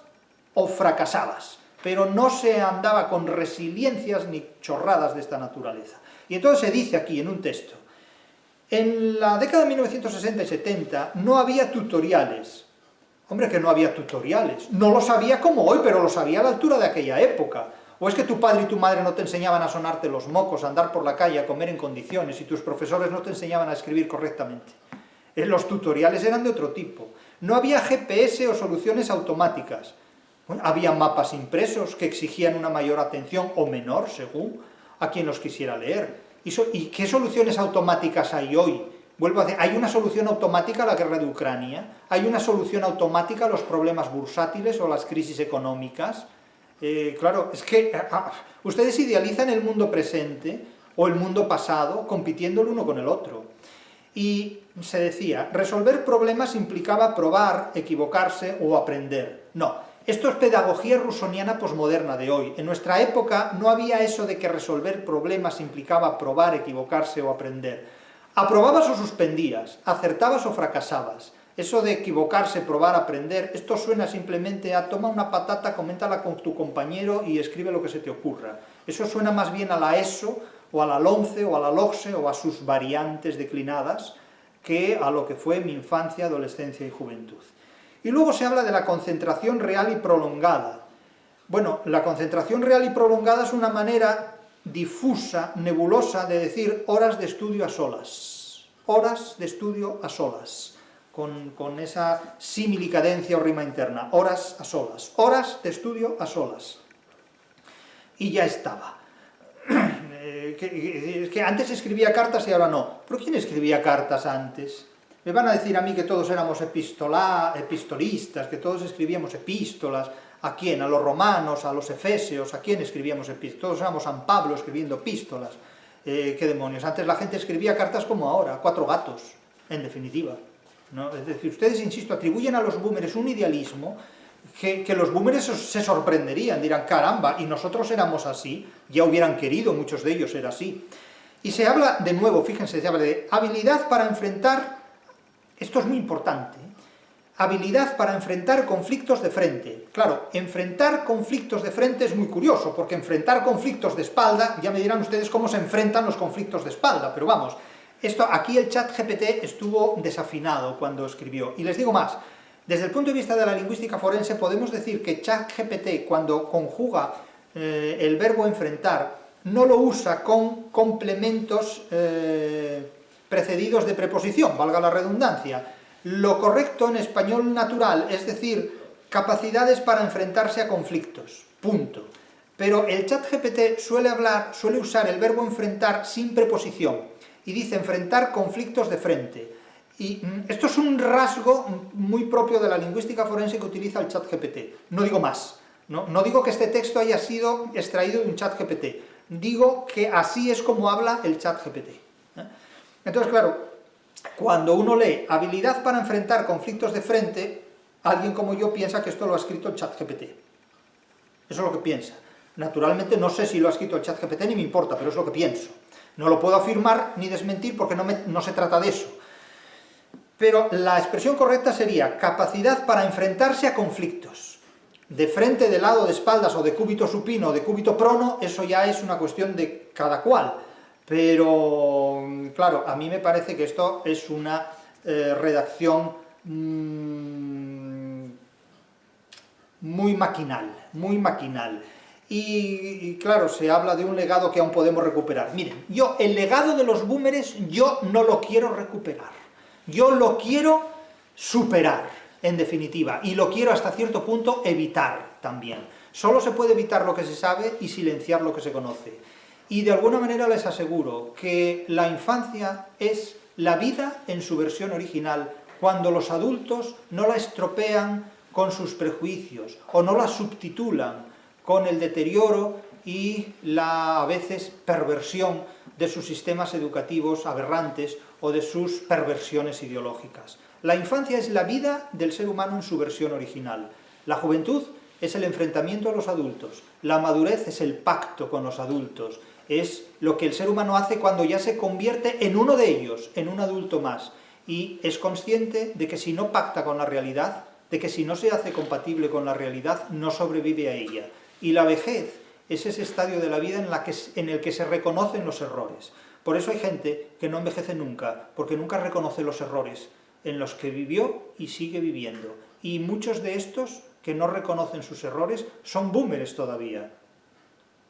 o fracasabas, pero no se andaba con resiliencias ni chorradas de esta naturaleza. Y entonces se dice aquí en un texto, en la década de 1960 y 70 no había tutoriales. Hombre, que no había tutoriales. No lo sabía como hoy, pero lo sabía a la altura de aquella época. ¿O es que tu padre y tu madre no te enseñaban a sonarte los mocos, a andar por la calle, a comer en condiciones, y tus profesores no te enseñaban a escribir correctamente? Los tutoriales eran de otro tipo. No había GPS o soluciones automáticas. Bueno, había mapas impresos que exigían una mayor atención, o menor, según a quien los quisiera leer. ¿Y qué soluciones automáticas hay hoy? Vuelvo a decir, hay una solución automática a la guerra de Ucrania, hay una solución automática a los problemas bursátiles o las crisis económicas. Claro, es que ustedes idealizan el mundo presente o el mundo pasado compitiendo el uno con el otro. Y se decía, resolver problemas implicaba probar, equivocarse o aprender. No, esto es pedagogía rusoniana posmoderna de hoy. En nuestra época no había eso de que resolver problemas implicaba probar, equivocarse o aprender. Aprobabas o suspendías, acertabas o fracasabas. Eso de equivocarse, probar, aprender, esto suena simplemente a toma una patata, coméntala con tu compañero y escribe lo que se te ocurra. Eso suena más bien a la ESO, o a la LOMCE, o a la LOCSE, o a sus variantes declinadas, que a lo que fue mi infancia, adolescencia y juventud. Y luego se habla de la concentración real y prolongada. Bueno, la concentración real y prolongada es una manera difusa, nebulosa, de decir horas de estudio a solas. Horas de estudio a solas. Con esa similicadencia o rima interna. Horas a solas. Horas de estudio a solas. Y ya estaba. Es que antes escribía cartas y ahora no. ¿Pero quién escribía cartas antes? Me van a decir a mí que todos éramos epistolistas, que todos escribíamos epístolas. ¿A quién? ¿A los romanos? ¿A los efesios? ¿A quién escribíamos epístolas? Todos éramos San Pablo escribiendo epístolas. ¿Qué demonios? Antes la gente escribía cartas como ahora, 4 gatos, en definitiva, ¿no? Es decir, ustedes, insisto, atribuyen a los boomers un idealismo que los boomers se sorprenderían, dirán, caramba, y nosotros éramos así, ya hubieran querido muchos de ellos ser así. Y se habla, de nuevo, fíjense, se habla de habilidad para enfrentar, esto es muy importante, habilidad para enfrentar conflictos de frente. Claro, enfrentar conflictos de frente es muy curioso, porque enfrentar conflictos de espalda, ya me dirán ustedes cómo se enfrentan los conflictos de espalda, pero vamos, aquí el ChatGPT estuvo desafinado cuando escribió. Y les digo más, desde el punto de vista de la lingüística forense podemos decir que ChatGPT, cuando conjuga el verbo enfrentar, no lo usa con complementos precedidos de preposición, valga la redundancia. Lo correcto en español natural, es decir, capacidades para enfrentarse a conflictos, punto. Pero el ChatGPT suele usar el verbo enfrentar sin preposición, y dice enfrentar conflictos de frente. Y esto es un rasgo muy propio de la lingüística forense que utiliza el ChatGPT. No digo más, no digo que este texto haya sido extraído de un ChatGPT, digo que así es como habla el ChatGPT. Entonces, claro, cuando uno lee habilidad para enfrentar conflictos de frente, alguien como yo piensa que esto lo ha escrito el ChatGPT. Eso es lo que piensa. Naturalmente no sé si lo ha escrito el ChatGPT ni me importa, pero es lo que pienso. No lo puedo afirmar ni desmentir porque no se trata de eso. Pero la expresión correcta sería capacidad para enfrentarse a conflictos. De frente, de lado, de espaldas, o de cúbito supino, o de cúbito prono, eso ya es una cuestión de cada cual. Pero, claro, a mí me parece que esto es una redacción muy maquinal. Y claro, se habla de un legado que aún podemos recuperar. Miren, el legado de los boomers, yo no lo quiero recuperar. Yo lo quiero superar, en definitiva, y lo quiero hasta cierto punto evitar también. Solo se puede evitar lo que se sabe y silenciar lo que se conoce. Y de alguna manera les aseguro que la infancia es la vida en su versión original, cuando los adultos no la estropean con sus prejuicios, o no la subtitulan con el deterioro y la, a veces, perversión de sus sistemas educativos aberrantes o de sus perversiones ideológicas. La infancia es la vida del ser humano en su versión original. La juventud es el enfrentamiento a los adultos. La madurez es el pacto con los adultos. Es lo que el ser humano hace cuando ya se convierte en uno de ellos, en un adulto más. Y es consciente de que si no pacta con la realidad, de que si no se hace compatible con la realidad, no sobrevive a ella. Y la vejez es ese estadio de la vida en el que se reconocen los errores. Por eso hay gente que no envejece nunca, porque nunca reconoce los errores en los que vivió y sigue viviendo. Y muchos de estos que no reconocen sus errores son boomers todavía.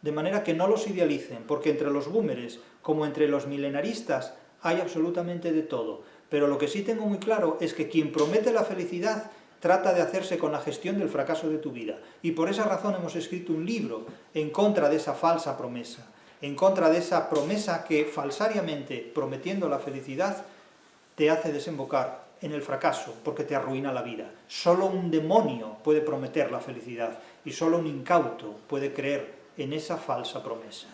De manera que no los idealicen, porque entre los boomers, como entre los milenaristas, hay absolutamente de todo. Pero lo que sí tengo muy claro es que quien promete la felicidad trata de hacerse con la gestión del fracaso de tu vida. Y por esa razón hemos escrito un libro en contra de esa falsa promesa, en contra de esa promesa que falsariamente, prometiendo la felicidad, te hace desembocar en el fracaso, porque te arruina la vida. Solo un demonio puede prometer la felicidad, y solo un incauto puede creer en esa falsa promesa.